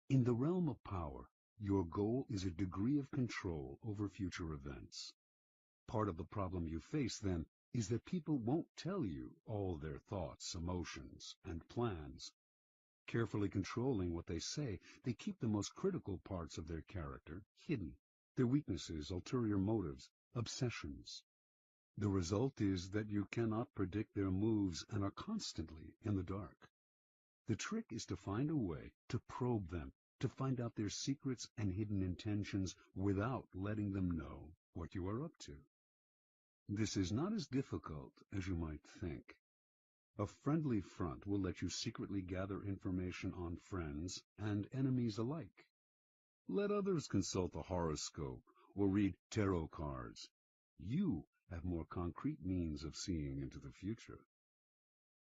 In the realm of power, your goal is a degree of control over future events. Part of the problem you face, then, is that people won't tell you all their thoughts, emotions, and plans. Carefully controlling what they say, they keep the most critical parts of their character hidden, their weaknesses, ulterior motives, obsessions. The result is that you cannot predict their moves and are constantly in the dark. The trick is to find a way to probe them, to find out their secrets and hidden intentions without letting them know what you are up to. This is not as difficult as you might think. A friendly front will let you secretly gather information on friends and enemies alike. Let others consult the horoscope or read tarot cards. You have more concrete means of seeing into the future.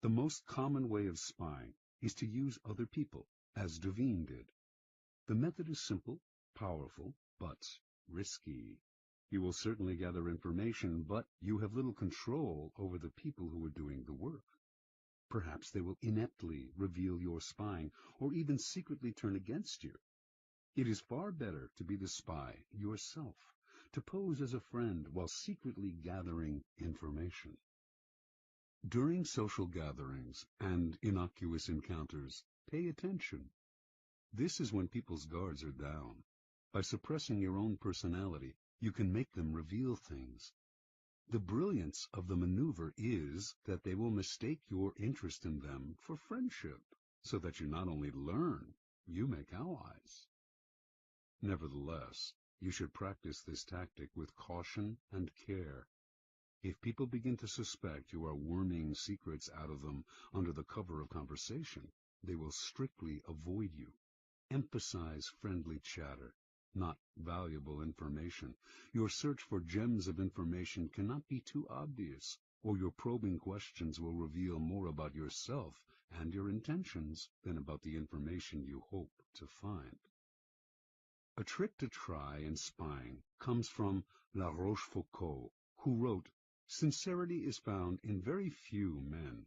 The most common way of spying is to use other people, as Devine did. The method is simple, powerful, but risky. You will certainly gather information, but you have little control over the people who are doing the work. Perhaps they will ineptly reveal your spying, or even secretly turn against you. It is far better to be the spy yourself, to pose as a friend while secretly gathering information. During social gatherings and innocuous encounters, pay attention. This is when people's guards are down. By suppressing your own personality, you can make them reveal things. The brilliance of the maneuver is that they will mistake your interest in them for friendship, so that you not only learn, you make allies. Nevertheless, you should practice this tactic with caution and care. If people begin to suspect you are worming secrets out of them under the cover of conversation, they will strictly avoid you. Emphasize friendly chatter, not valuable information. Your search for gems of information cannot be too obvious, or your probing questions will reveal more about yourself and your intentions than about the information you hope to find. A trick to try in spying comes from La Rochefoucauld, who wrote, "Sincerity is found in very few men,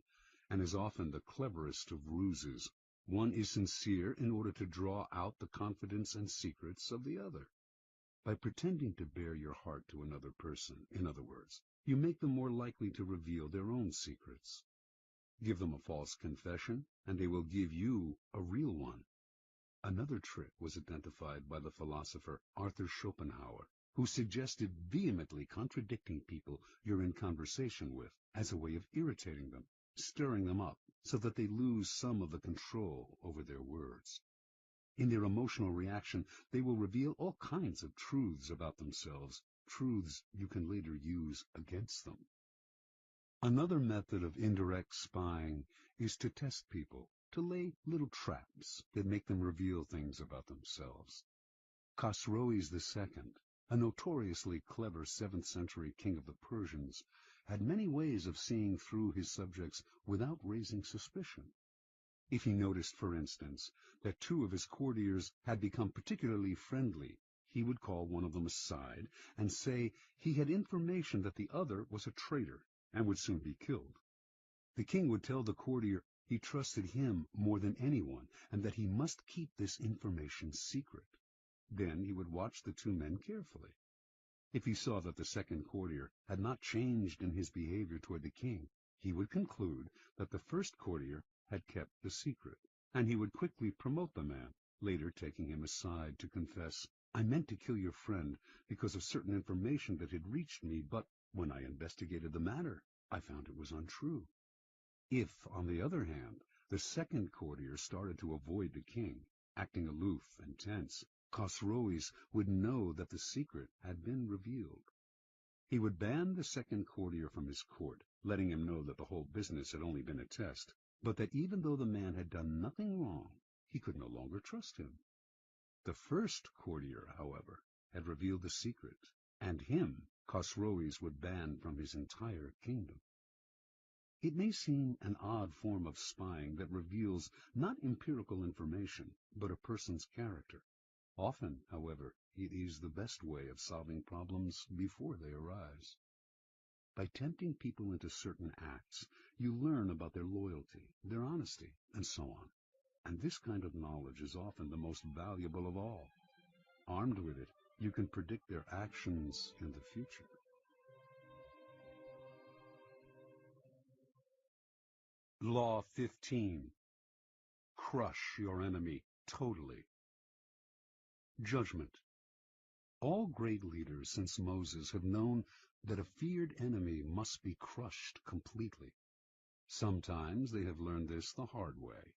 and is often the cleverest of ruses. One is sincere in order to draw out the confidence and secrets of the other." By pretending to bare your heart to another person, in other words, you make them more likely to reveal their own secrets. Give them a false confession, and they will give you a real one. Another trick was identified by the philosopher Arthur Schopenhauer, who suggested vehemently contradicting people you're in conversation with as a way of irritating them, stirring them up so that they lose some of the control over their words. In their emotional reaction, they will reveal all kinds of truths about themselves, truths you can later use against them. Another method of indirect spying is to test people, to lay little traps that make them reveal things about themselves. Khosroes II, a notoriously clever 7th century king of the Persians, had many ways of seeing through his subjects without raising suspicion. If he noticed, for instance, that two of his courtiers had become particularly friendly, he would call one of them aside and say he had information that the other was a traitor and would soon be killed. The king would tell the courtier he trusted him more than anyone and that he must keep this information secret. Then he would watch the two men carefully. If he saw that the second courtier had not changed in his behavior toward the king, he would conclude that the first courtier had kept the secret, and he would quickly promote the man, later taking him aside to confess, "I meant to kill your friend because of certain information that had reached me, but when I investigated the matter, I found it was untrue." If, on the other hand, the second courtier started to avoid the king, acting aloof and tense, Khosroes would know that the secret had been revealed. He would ban the second courtier from his court, letting him know that the whole business had only been a test, but that even though the man had done nothing wrong, he could no longer trust him. The first courtier, however, had revealed the secret, and him Khosroes would ban from his entire kingdom. It may seem an odd form of spying that reveals not empirical information, but a person's character. Often, however, it is the best way of solving problems before they arise. By tempting people into certain acts, you learn about their loyalty, their honesty, and so on. And this kind of knowledge is often the most valuable of all. Armed with it, you can predict their actions in the future. Law 15. Crush your enemy totally. Judgment. All great leaders since Moses have known that a feared enemy must be crushed completely. Sometimes they have learned this the hard way.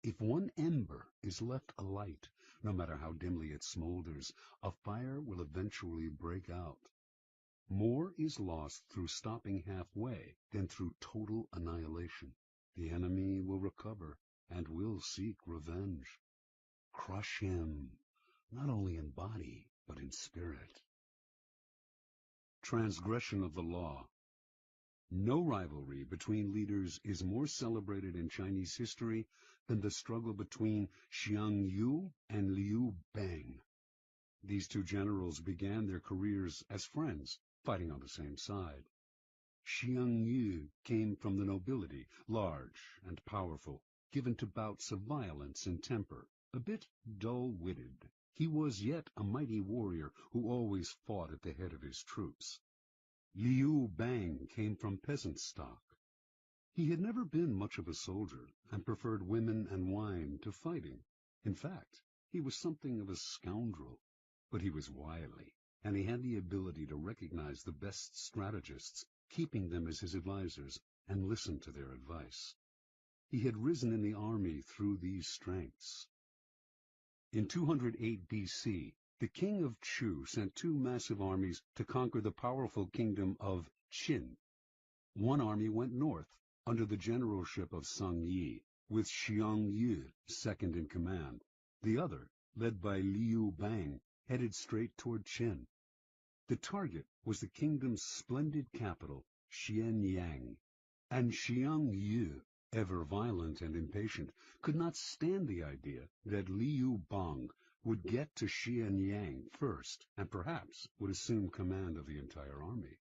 If one ember is left alight, no matter how dimly it smolders, a fire will eventually break out. More is lost through stopping halfway than through total annihilation. The enemy will recover and will seek revenge. Crush him. not only in body, but in spirit. Transgression of the law. No rivalry between leaders is more celebrated in Chinese history than the struggle between Xiang Yu and Liu Bang. These two generals began their careers as friends, fighting on the same side. Xiang Yu came from the nobility, large and powerful, given to bouts of violence and temper, a bit dull-witted. He was yet a mighty warrior who always fought at the head of his troops. Liu Bang came from peasant stock. He had never been much of a soldier and preferred women and wine to fighting. In fact, he was something of a scoundrel, but he was wily, and he had the ability to recognize the best strategists, keeping them as his advisors, and listen to their advice. He had risen in the army through these strengths. In 208 BC, the king of Chu sent two massive armies to conquer the powerful kingdom of Qin. One army went north, under the generalship of Sung Yi, with Xiang Yu second in command. The other, led by Liu Bang, headed straight toward Qin. The target was the kingdom's splendid capital, Xianyang, and Xiang Yu, ever violent and impatient, could not stand the idea that Liu Bang would get to Xianyang first, and perhaps would assume command of the entire army.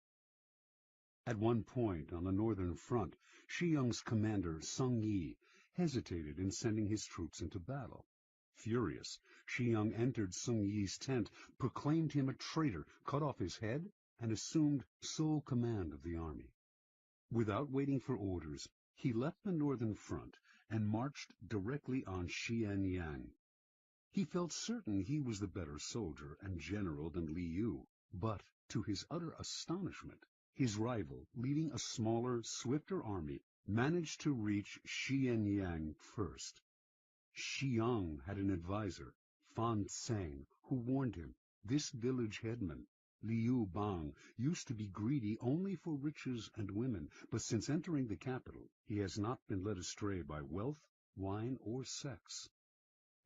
At one point on the northern front, Xiang's commander, Sung Yi, hesitated in sending his troops into battle. Furious, Xiang entered Sung Yi's tent, proclaimed him a traitor, cut off his head, and assumed sole command of the army. Without waiting for orders, he left the northern front and marched directly on Xianyang. He felt certain he was the better soldier and general than Liu, but, to his utter astonishment, his rival, leading a smaller, swifter army, managed to reach Xianyang first. Xiang had an advisor, Fan Tseng, who warned him, this village headman, Liu Bang, used to be greedy only for riches and women, but since entering the capital, he has not been led astray by wealth, wine, or sex.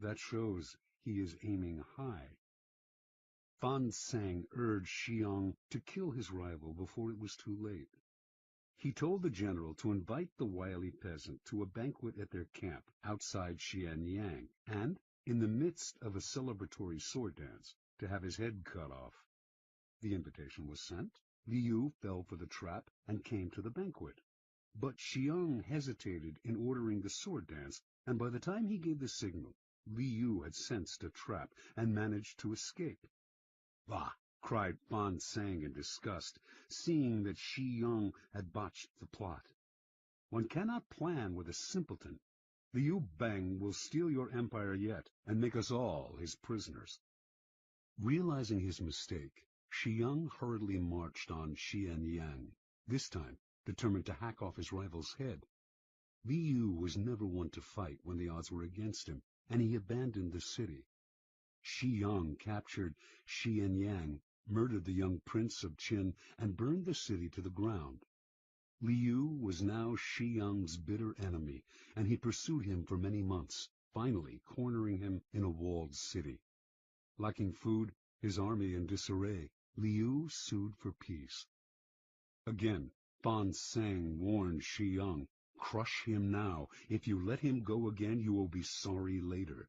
That shows he is aiming high. Fan Tseng urged Xiang to kill his rival before it was too late. He told the general to invite the wily peasant to a banquet at their camp outside Xianyang, and, in the midst of a celebratory sword dance, to have his head cut off. The invitation was sent. Liu fell for the trap and came to the banquet. But Xiang hesitated in ordering the sword dance, and by the time he gave the signal, Liu had sensed a trap and managed to escape. "Bah!" cried Fan Tseng in disgust, seeing that Xiang had botched the plot. "One cannot plan with a simpleton. Liu Bang will steal your empire yet, and make us all his prisoners." Realizing his mistake, Xiang hurriedly marched on Xianyang, this time determined to hack off his rival's head. Liu was never one to fight when the odds were against him, and he abandoned the city. Xiang captured Xianyang, murdered the young prince of Qin, and burned the city to the ground. Liu was now Xiang's bitter enemy, and he pursued him for many months, finally cornering him in a walled city. Lacking food, his army in disarray, Liu sued for peace. Again, Fan Tseng warned Xiang, "Crush him now. If you let him go again, you will be sorry later."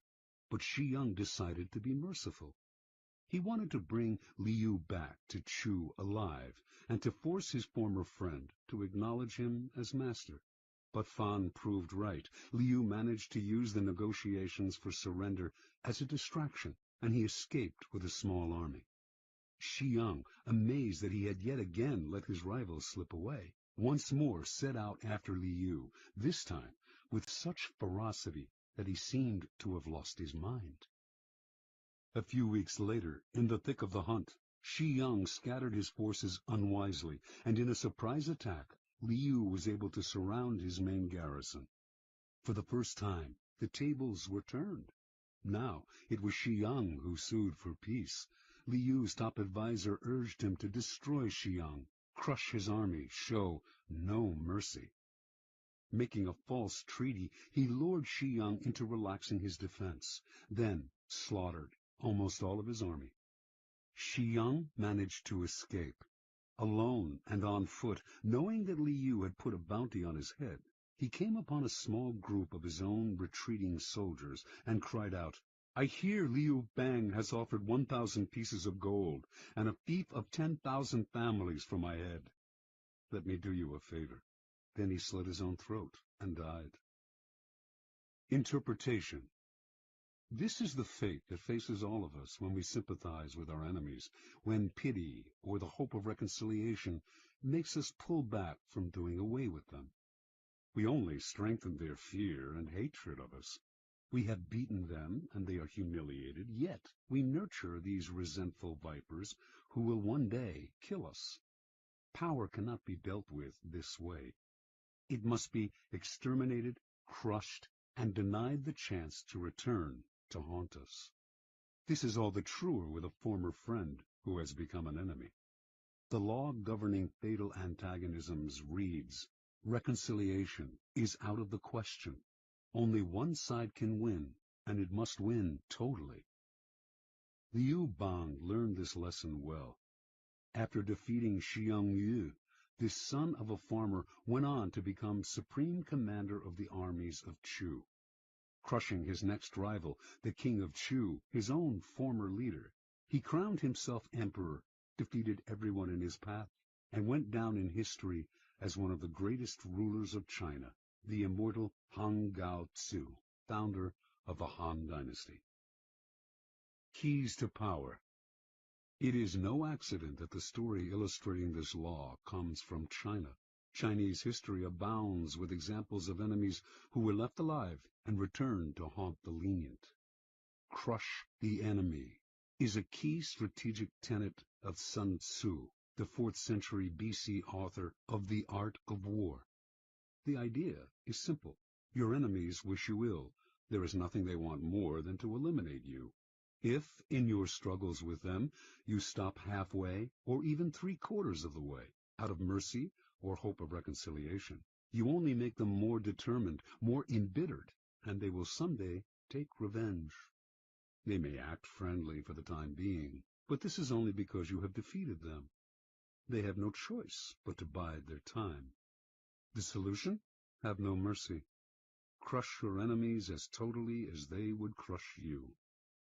But Xiang decided to be merciful. He wanted to bring Liu back to Chu alive, and to force his former friend to acknowledge him as master. But Fan proved right. Liu managed to use the negotiations for surrender as a distraction, and he escaped with a small army. Xiang, amazed that he had yet again let his rival slip away, once more set out after Liu, this time with such ferocity that he seemed to have lost his mind. A few weeks later, in the thick of the hunt, Xiang scattered his forces unwisely, and in a surprise attack, Liu was able to surround his main garrison. For the first time, the tables were turned. Now it was Xiang who sued for peace. Liu's top advisor urged him to destroy Xiang, crush his army, show no mercy. Making a false treaty, he lured Xiang into relaxing his defense, then slaughtered almost all of his army. Shiyang managed to escape. Alone and on foot, knowing that Liu had put a bounty on his head, he came upon a small group of his own retreating soldiers and cried out, "I hear Liu Bang has offered 1,000 pieces of gold and a fief of 10,000 families for my head. Let me do you a favor." Then he slit his own throat and died. Interpretation. This is the fate that faces all of us when we sympathize with our enemies, when pity or the hope of reconciliation makes us pull back from doing away with them. We only strengthen their fear and hatred of us. We have beaten them, and they are humiliated, yet we nurture these resentful vipers who will one day kill us. Power cannot be dealt with this way. It must be exterminated, crushed, and denied the chance to return to haunt us. This is all the truer with a former friend who has become an enemy. The law governing fatal antagonisms reads, reconciliation is out of the question. Only one side can win, and it must win totally. Liu Bang learned this lesson well. After defeating Xiang Yu, this son of a farmer went on to become supreme commander of the armies of Chu. Crushing his next rival, the king of Chu, his own former leader, he crowned himself emperor, defeated everyone in his path, and went down in history as one of the greatest rulers of China, the immortal Han Gao-tzu, founder of the Han Dynasty. Keys to power. It is no accident that the story illustrating this law comes from China. Chinese history abounds with examples of enemies who were left alive and returned to haunt the lenient. Crush the enemy is a key strategic tenet of Sun Tzu, the 4th century BC author of The Art of War. The idea is simple. Your enemies wish you ill. There is nothing they want more than to eliminate you. If, in your struggles with them, you stop halfway or even 3/4 of the way, out of mercy or hope of reconciliation, you only make them more determined, more embittered, and they will someday take revenge. They may act friendly for the time being, but this is only because you have defeated them. They have no choice but to bide their time. The solution? Have no mercy. Crush your enemies as totally as they would crush you.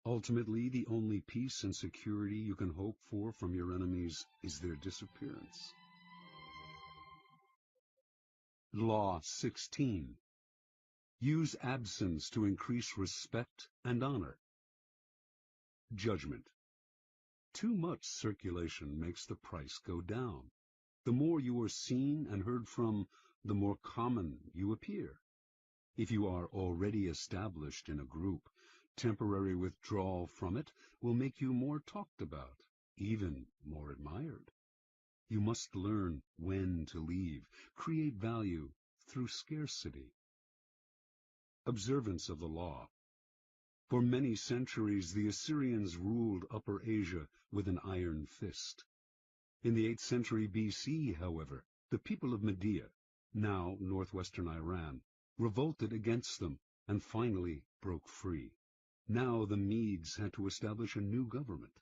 Ultimately, the only peace and security you can hope for from your enemies is their disappearance. Law 16. Use absence to increase respect and honor. Judgment. Too much circulation makes the price go down. The more you are seen and heard from, the more common you appear. If you are already established in a group, temporary withdrawal from it will make you more talked about, even more admired. You must learn when to leave, create value through scarcity. Observance of the law. For many centuries, the Assyrians ruled Upper Asia with an iron fist. In the 8th century BC, however, the people of Media, now northwestern Iran, revolted against them and finally broke free. Now the Medes had to establish a new government.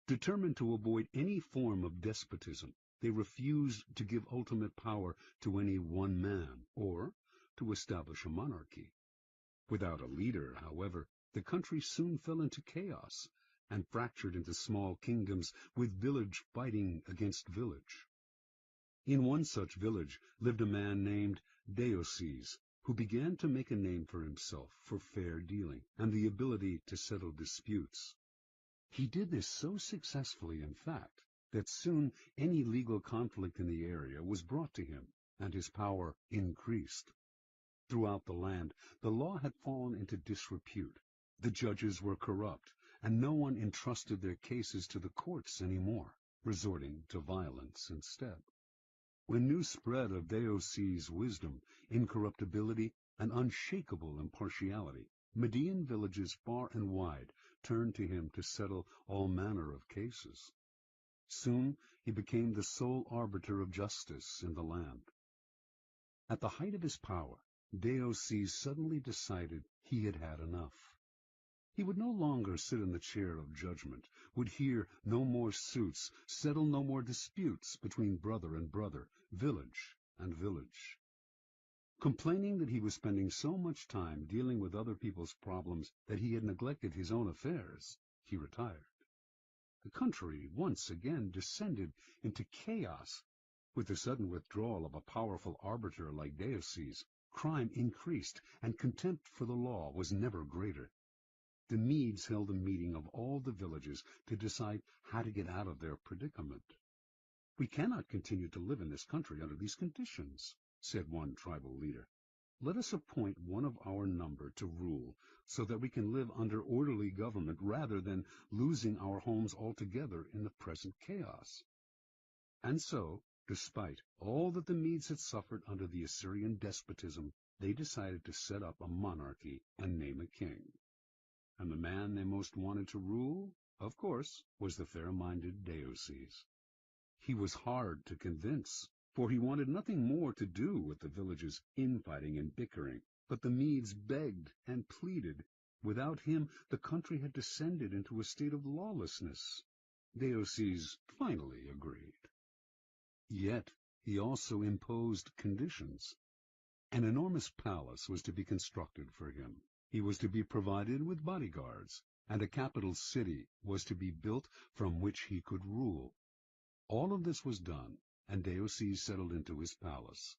Determined to avoid any form of despotism, they refused to give ultimate power to any one man or to establish a monarchy. Without a leader, however, the country soon fell into chaos and fractured into small kingdoms with village fighting against village. In one such village lived a man named Deioces, who began to make a name for himself for fair dealing and the ability to settle disputes. He did this so successfully, in fact, that soon any legal conflict in the area was brought to him, and his power increased. Throughout the land, the law had fallen into disrepute. The judges were corrupt, and no one entrusted their cases to the courts anymore, resorting to violence instead. When news spread of Deioces' wisdom, incorruptibility, and unshakable impartiality, Median villages far and wide turned to him to settle all manner of cases. Soon he became the sole arbiter of justice in the land. At the height of his power, Deioces suddenly decided he had had enough. He would no longer sit in the chair of judgment, would hear no more suits, settle no more disputes between brother and brother, village and village. Complaining that he was spending so much time dealing with other people's problems that he had neglected his own affairs, he retired. The country once again descended into chaos. With the sudden withdrawal of a powerful arbiter like Deioces, crime increased, and contempt for the law was never greater. The Medes held a meeting of all the villages to decide how to get out of their predicament. "We cannot continue to live in this country under these conditions," said one tribal leader. "Let us appoint one of our number to rule, so that we can live under orderly government rather than losing our homes altogether in the present chaos." And so, despite all that the Medes had suffered under the Assyrian despotism, they decided to set up a monarchy and name a king. And the man they most wanted to rule, of course, was the fair-minded Deioces. He was hard to convince, for he wanted nothing more to do with the village's infighting and bickering. But the Medes begged and pleaded. Without him, the country had descended into a state of lawlessness. Deioces finally agreed. Yet he also imposed conditions. An enormous palace was to be constructed for him. He was to be provided with bodyguards, and a capital city was to be built from which he could rule. All of this was done, and Deioces settled into his palace.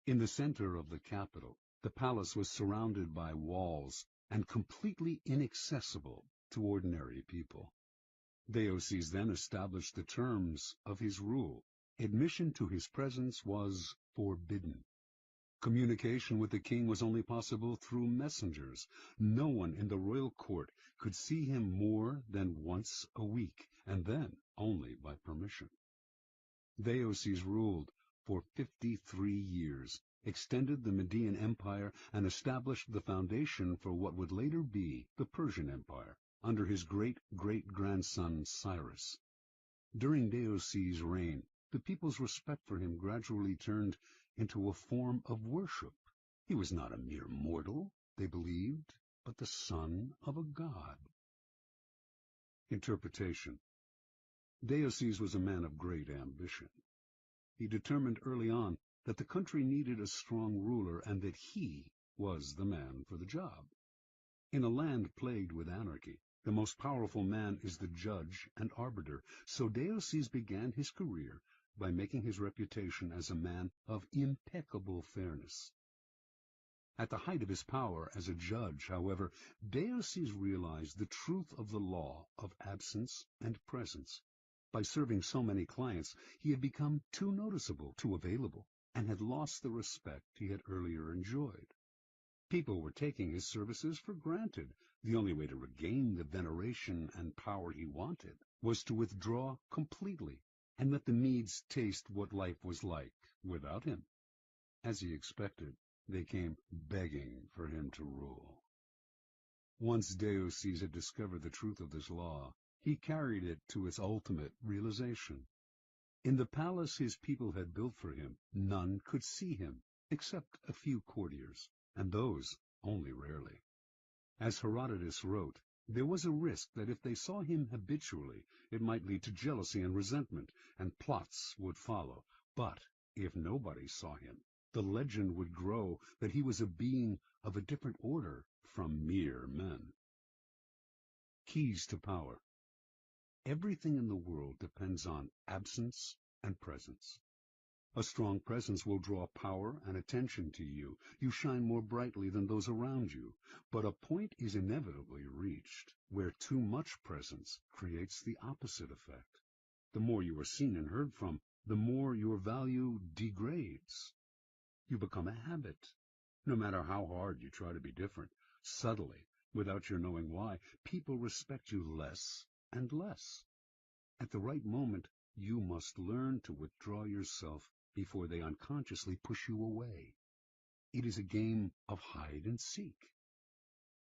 In the center of the capital, the palace was surrounded by walls and completely inaccessible to ordinary people. Deioces then established the terms of his rule. Admission to his presence was forbidden. Communication with the king was only possible through messengers. No one in the royal court could see him more than once a week, and then only by permission. Deioces ruled for 53 years, extended the Median Empire, and established the foundation for what would later be the Persian Empire, under his great-great-grandson Cyrus. During Deioces' reign, the people's respect for him gradually turned into a form of worship. He was not a mere mortal, they believed, but the son of a god. Interpretation. Deioces was a man of great ambition. He determined early on that the country needed a strong ruler and that he was the man for the job. In a land plagued with anarchy, the most powerful man is the judge and arbiter, so Deioces began his career by making his reputation as a man of impeccable fairness. At the height of his power as a judge, however, Deioces realized the truth of the law of absence and presence. By serving so many clients, he had become too noticeable, too available, and had lost the respect he had earlier enjoyed. People were taking his services for granted. The only way to regain the veneration and power he wanted was to withdraw completely and let the Medes taste what life was like without him. As he expected, they came begging for him to rule. Once Deioces had discovered the truth of this law, he carried it to its ultimate realization. In the palace his people had built for him, none could see him, except a few courtiers, and those only rarely. As Herodotus wrote, there was a risk that if they saw him habitually, it might lead to jealousy and resentment, and plots would follow. But if nobody saw him, the legend would grow that he was a being of a different order from mere men. Keys to power. Everything in the world depends on absence and presence. A strong presence will draw power and attention to you. You shine more brightly than those around you. But a point is inevitably reached where too much presence creates the opposite effect. The more you are seen and heard from, the more your value degrades. You become a habit. No matter how hard you try to be different, subtly, without your knowing why, people respect you less and less. At the right moment, you must learn to withdraw yourself before they unconsciously push you away. It is a game of hide and seek.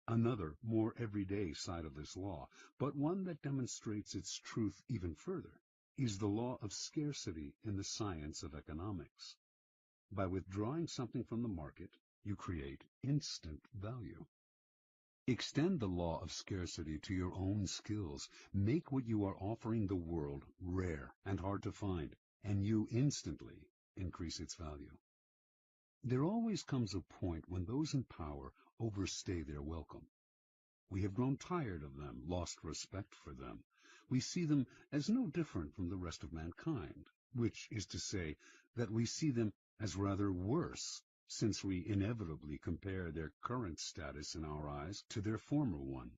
Another, more everyday side of this law, but one that demonstrates its truth even further, is the law of scarcity in the science of economics. By withdrawing something from the market, you create instant value. Extend the law of scarcity to your own skills. Make what you are offering the world rare and hard to find, and you instantly increase its value. There always comes a point when those in power overstay their welcome. We have grown tired of them, lost respect for them. We see them as no different from the rest of mankind, which is to say that we see them as rather worse, since we inevitably compare their current status in our eyes to their former one.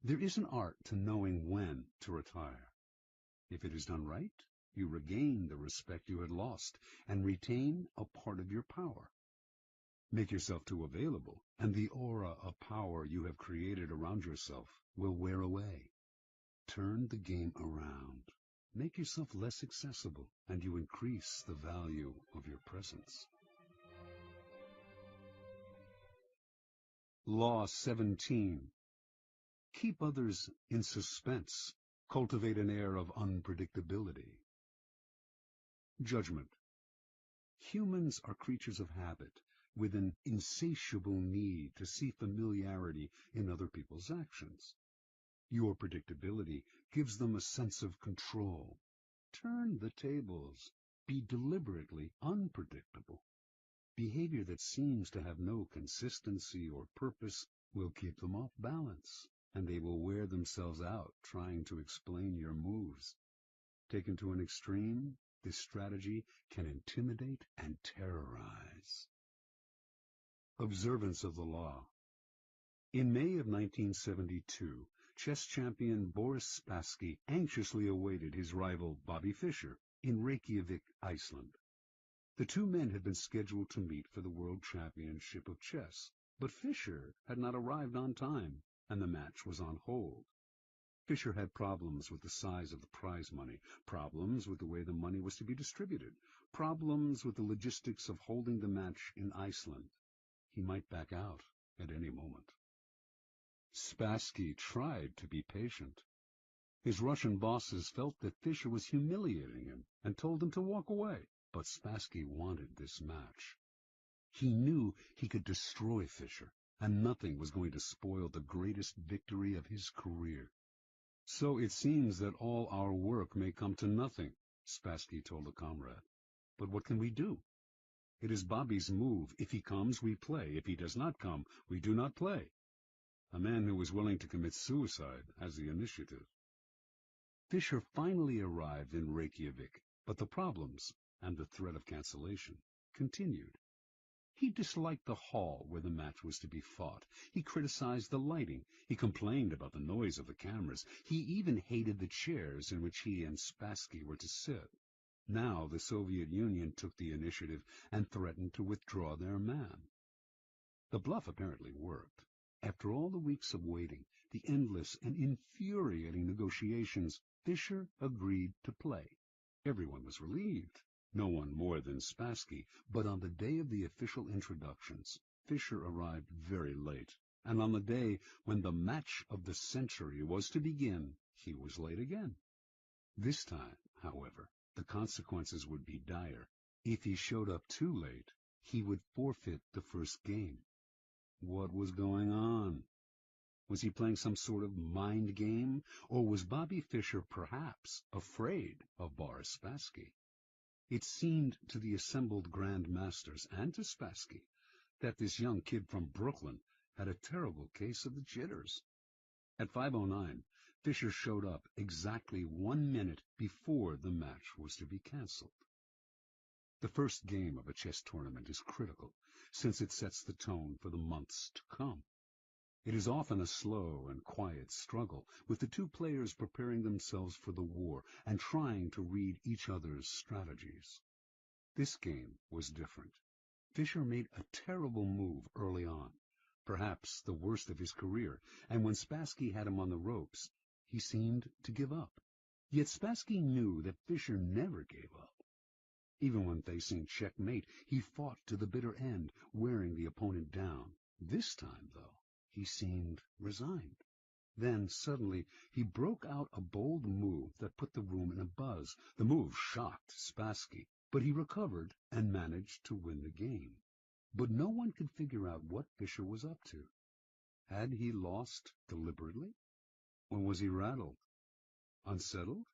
There is an art to knowing when to retire. If it is done right, you regain the respect you had lost and retain a part of your power. Make yourself too available, and the aura of power you have created around yourself will wear away. Turn the game around. Make yourself less accessible, and you increase the value of your presence. Law 17. Keep others in suspense. Cultivate an air of unpredictability. Judgment. Humans are creatures of habit, with an insatiable need to see familiarity in other people's actions. Your predictability gives them a sense of control. Turn the tables. Be deliberately unpredictable. Behavior that seems to have no consistency or purpose will keep them off balance, and they will wear themselves out trying to explain your moves. Taken to an extreme, this strategy can intimidate and terrorize. Observance of the law. In May of 1972, chess champion Boris Spassky anxiously awaited his rival Bobby Fischer in Reykjavik, Iceland. The two men had been scheduled to meet for the World Championship of Chess, but Fischer had not arrived on time, and the match was on hold. Fischer had problems with the size of the prize money, problems with the way the money was to be distributed, problems with the logistics of holding the match in Iceland. He might back out at any moment. Spassky tried to be patient. His Russian bosses felt that Fischer was humiliating him and told him to walk away. But Spassky wanted this match. He knew he could destroy Fischer, and nothing was going to spoil the greatest victory of his career. So it seems that all our work may come to nothing, Spassky told a comrade. But what can we do? It is Bobby's move. If he comes, we play. If he does not come, we do not play. A man who was willing to commit suicide has the initiative. Fischer finally arrived in Reykjavik, but the problems and the threat of cancellation continued. He disliked the hall where the match was to be fought. He criticized the lighting. He complained about the noise of the cameras. He even hated the chairs in which he and Spassky were to sit. Now the Soviet Union took the initiative and threatened to withdraw their man. The bluff apparently worked. After all the weeks of waiting, the endless and infuriating negotiations, Fischer agreed to play. Everyone was relieved. No one more than Spassky, but on the day of the official introductions, Fischer arrived very late, and on the day when the match of the century was to begin, he was late again. This time, however, the consequences would be dire. If he showed up too late, he would forfeit the first game. What was going on? Was he playing some sort of mind game, or was Bobby Fischer perhaps afraid of Boris Spassky? It seemed to the assembled Grand Masters and to Spassky that this young kid from Brooklyn had a terrible case of the jitters. At 5:09, Fischer showed up exactly 1 minute before the match was to be cancelled. The first game of a chess tournament is critical, since it sets the tone for the months to come. It is often a slow and quiet struggle, with the two players preparing themselves for the war and trying to read each other's strategies. This game was different. Fischer made a terrible move early on, perhaps the worst of his career, and when Spassky had him on the ropes, he seemed to give up. Yet Spassky knew that Fischer never gave up. Even when facing checkmate, he fought to the bitter end, wearing the opponent down. This time, though, he seemed resigned. Then, suddenly, he broke out a bold move that put the room in a buzz. The move shocked Spassky, but he recovered and managed to win the game. But no one could figure out what Fischer was up to. Had he lost deliberately? Or was he rattled, unsettled,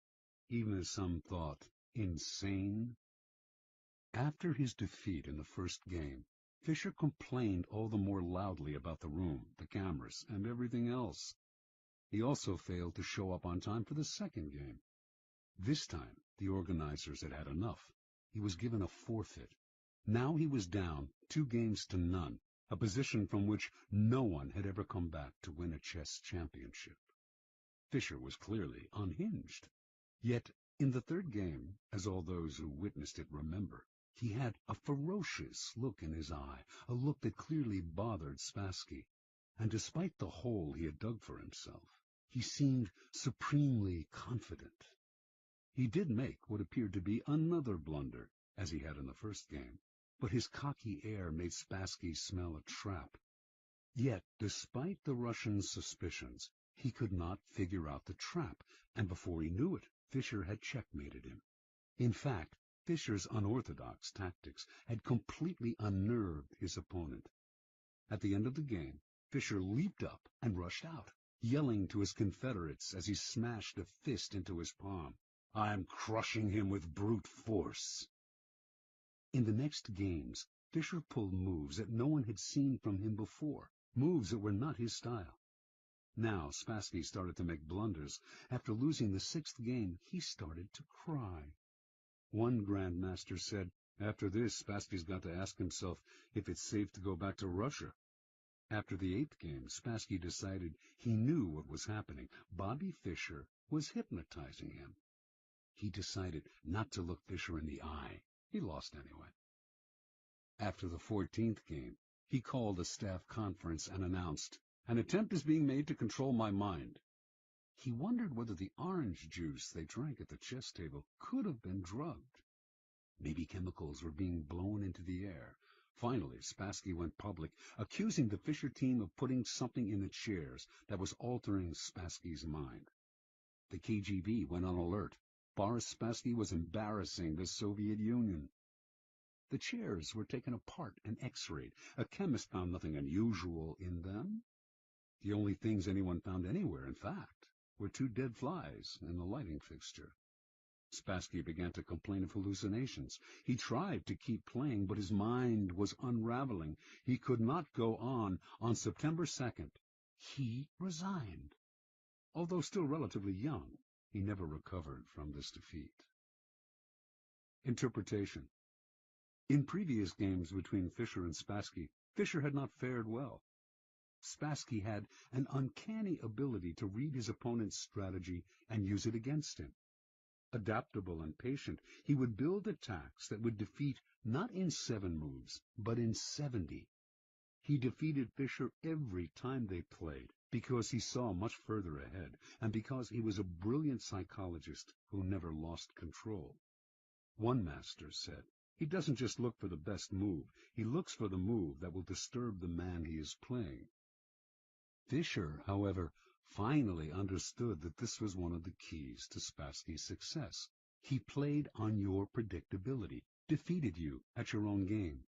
even as some thought, insane? After his defeat in the first game, Fisher complained all the more loudly about the room, the cameras, and everything else. He also failed to show up on time for the second game. This time, the organizers had had enough. He was given a forfeit. Now he was down 2-0, a position from which no one had ever come back to win a chess championship. Fisher was clearly unhinged. Yet, in the third game, as all those who witnessed it remember, he had a ferocious look in his eye, a look that clearly bothered Spassky. And despite the hole he had dug for himself, he seemed supremely confident. He did make what appeared to be another blunder, as he had in the first game, but his cocky air made Spassky smell a trap. Yet, despite the Russian's suspicions, he could not figure out the trap, and before he knew it, Fisher had checkmated him. In fact, Fisher's unorthodox tactics had completely unnerved his opponent. At the end of the game, Fisher leaped up and rushed out, yelling to his confederates as he smashed a fist into his palm, "I'm crushing him with brute force." In the next games, Fisher pulled moves that no one had seen from him before, moves that were not his style. Now Spassky started to make blunders. After losing the sixth game, he started to cry. One grandmaster said, "After this, Spassky's got to ask himself if it's safe to go back to Russia." After the eighth game, Spassky decided he knew what was happening. Bobby Fischer was hypnotizing him. He decided not to look Fischer in the eye. He lost anyway. After the 14th game, he called a staff conference and announced, "An attempt is being made to control my mind." He wondered whether the orange juice they drank at the chess table could have been drugged. Maybe chemicals were being blown into the air. Finally, Spassky went public, accusing the Fischer team of putting something in the chairs that was altering Spassky's mind. The KGB went on alert. Boris Spassky was embarrassing the Soviet Union. The chairs were taken apart and x-rayed. A chemist found nothing unusual in them. The only things anyone found anywhere, in fact, were 2 dead flies in the lighting fixture. Spassky began to complain of hallucinations. He tried to keep playing, but his mind was unraveling. He could not go on. On September 2nd, he resigned. Although still relatively young, he never recovered from this defeat. Interpretation. In previous games between Fischer and Spassky, Fischer had not fared well. Spassky had an uncanny ability to read his opponent's strategy and use it against him. Adaptable and patient, he would build attacks that would defeat not in 7 moves, but in 70. He defeated Fischer every time they played, because he saw much further ahead, and because he was a brilliant psychologist who never lost control. One master said, "He doesn't just look for the best move, he looks for the move that will disturb the man he is playing." Fischer, however, finally understood that this was one of the keys to Spassky's success. He played on your predictability, defeated you at your own game.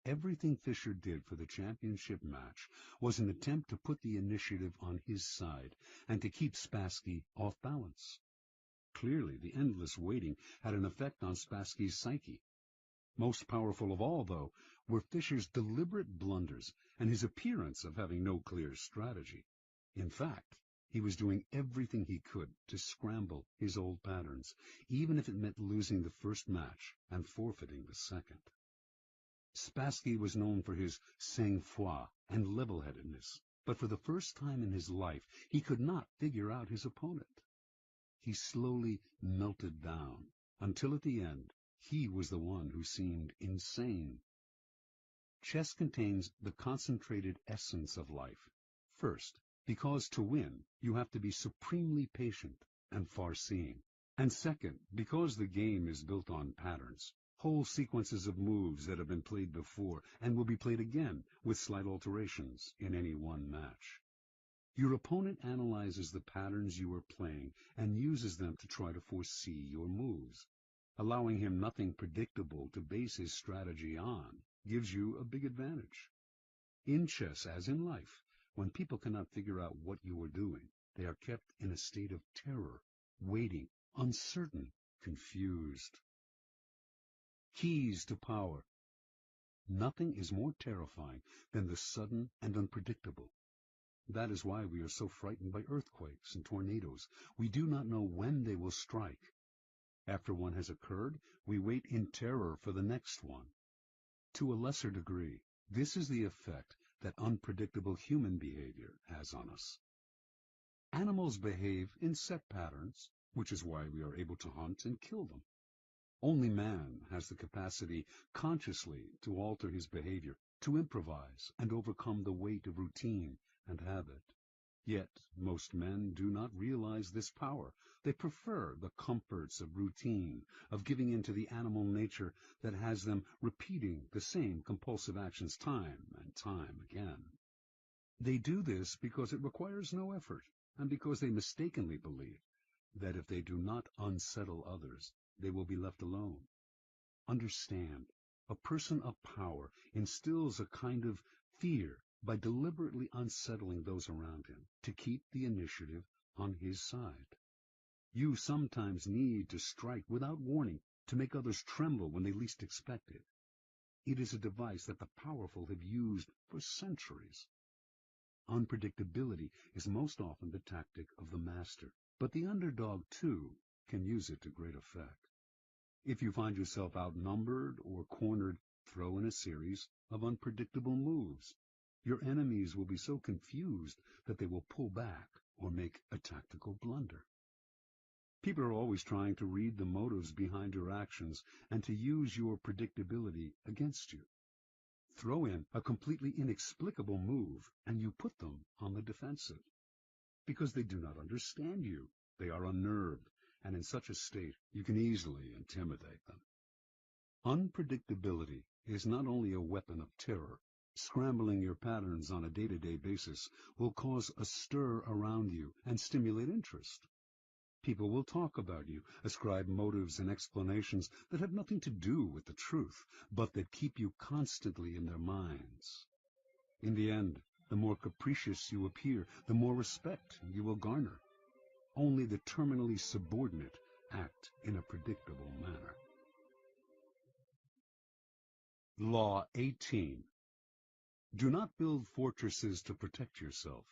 Everything Fischer did for the championship match was an attempt to put the initiative on his side and to keep Spassky off balance. Clearly, the endless waiting had an effect on Spassky's psyche. Most powerful of all, though, were Fischer's deliberate blunders and his appearance of having no clear strategy. In fact, he was doing everything he could to scramble his old patterns, even if it meant losing the first match and forfeiting the second. Spassky was known for his sang-froid and level-headedness, but for the first time in his life, he could not figure out his opponent. He slowly melted down, until at the end, he was the one who seemed insane. Chess contains the concentrated essence of life. First, because to win, you have to be supremely patient and far-seeing. And second, because the game is built on patterns, whole sequences of moves that have been played before and will be played again with slight alterations in any one match. Your opponent analyzes the patterns you are playing and uses them to try to foresee your moves. Allowing him nothing predictable to base his strategy on gives you a big advantage. In chess, as in life, When people cannot figure out what you are doing, they are kept in a state of terror, waiting, uncertain, confused. Keys to power. Nothing is more terrifying than the sudden and unpredictable. That is why we are so frightened by earthquakes and tornadoes. We do not know when they will strike. After one has occurred, we wait in terror for the next one. To a lesser degree, this is the effect that unpredictable human behavior has on us. Animals behave in set patterns, which is why we are able to hunt and kill them. Only man has the capacity consciously to alter his behavior, to improvise and overcome the weight of routine and habit. Yet most men do not realize this power. They prefer the comforts of routine, of giving in to the animal nature that has them repeating the same compulsive actions time and time again. They do this because it requires no effort, and because they mistakenly believe that if they do not unsettle others, they will be left alone. Understand, a person of power instills a kind of fear by deliberately unsettling those around him to keep the initiative on his side. You sometimes need to strike without warning to make others tremble when they least expect it. It is a device that the powerful have used for centuries. Unpredictability is most often the tactic of the master, but the underdog, too, can use it to great effect. If you find yourself outnumbered or cornered, throw in a series of unpredictable moves. Your enemies will be so confused that they will pull back or make a tactical blunder. People are always trying to read the motives behind your actions and to use your predictability against you. Throw in a completely inexplicable move, and you put them on the defensive. Because they do not understand you, they are unnerved, and in such a state you can easily intimidate them. Unpredictability is not only a weapon of terror. Scrambling your patterns on a day-to-day basis will cause a stir around you and stimulate interest. People will talk about you, ascribe motives and explanations that have nothing to do with the truth, but that keep you constantly in their minds. In the end, the more capricious you appear, the more respect you will garner. Only the terminally subordinate act in a predictable manner. Law 18. Do not build fortresses to protect yourself.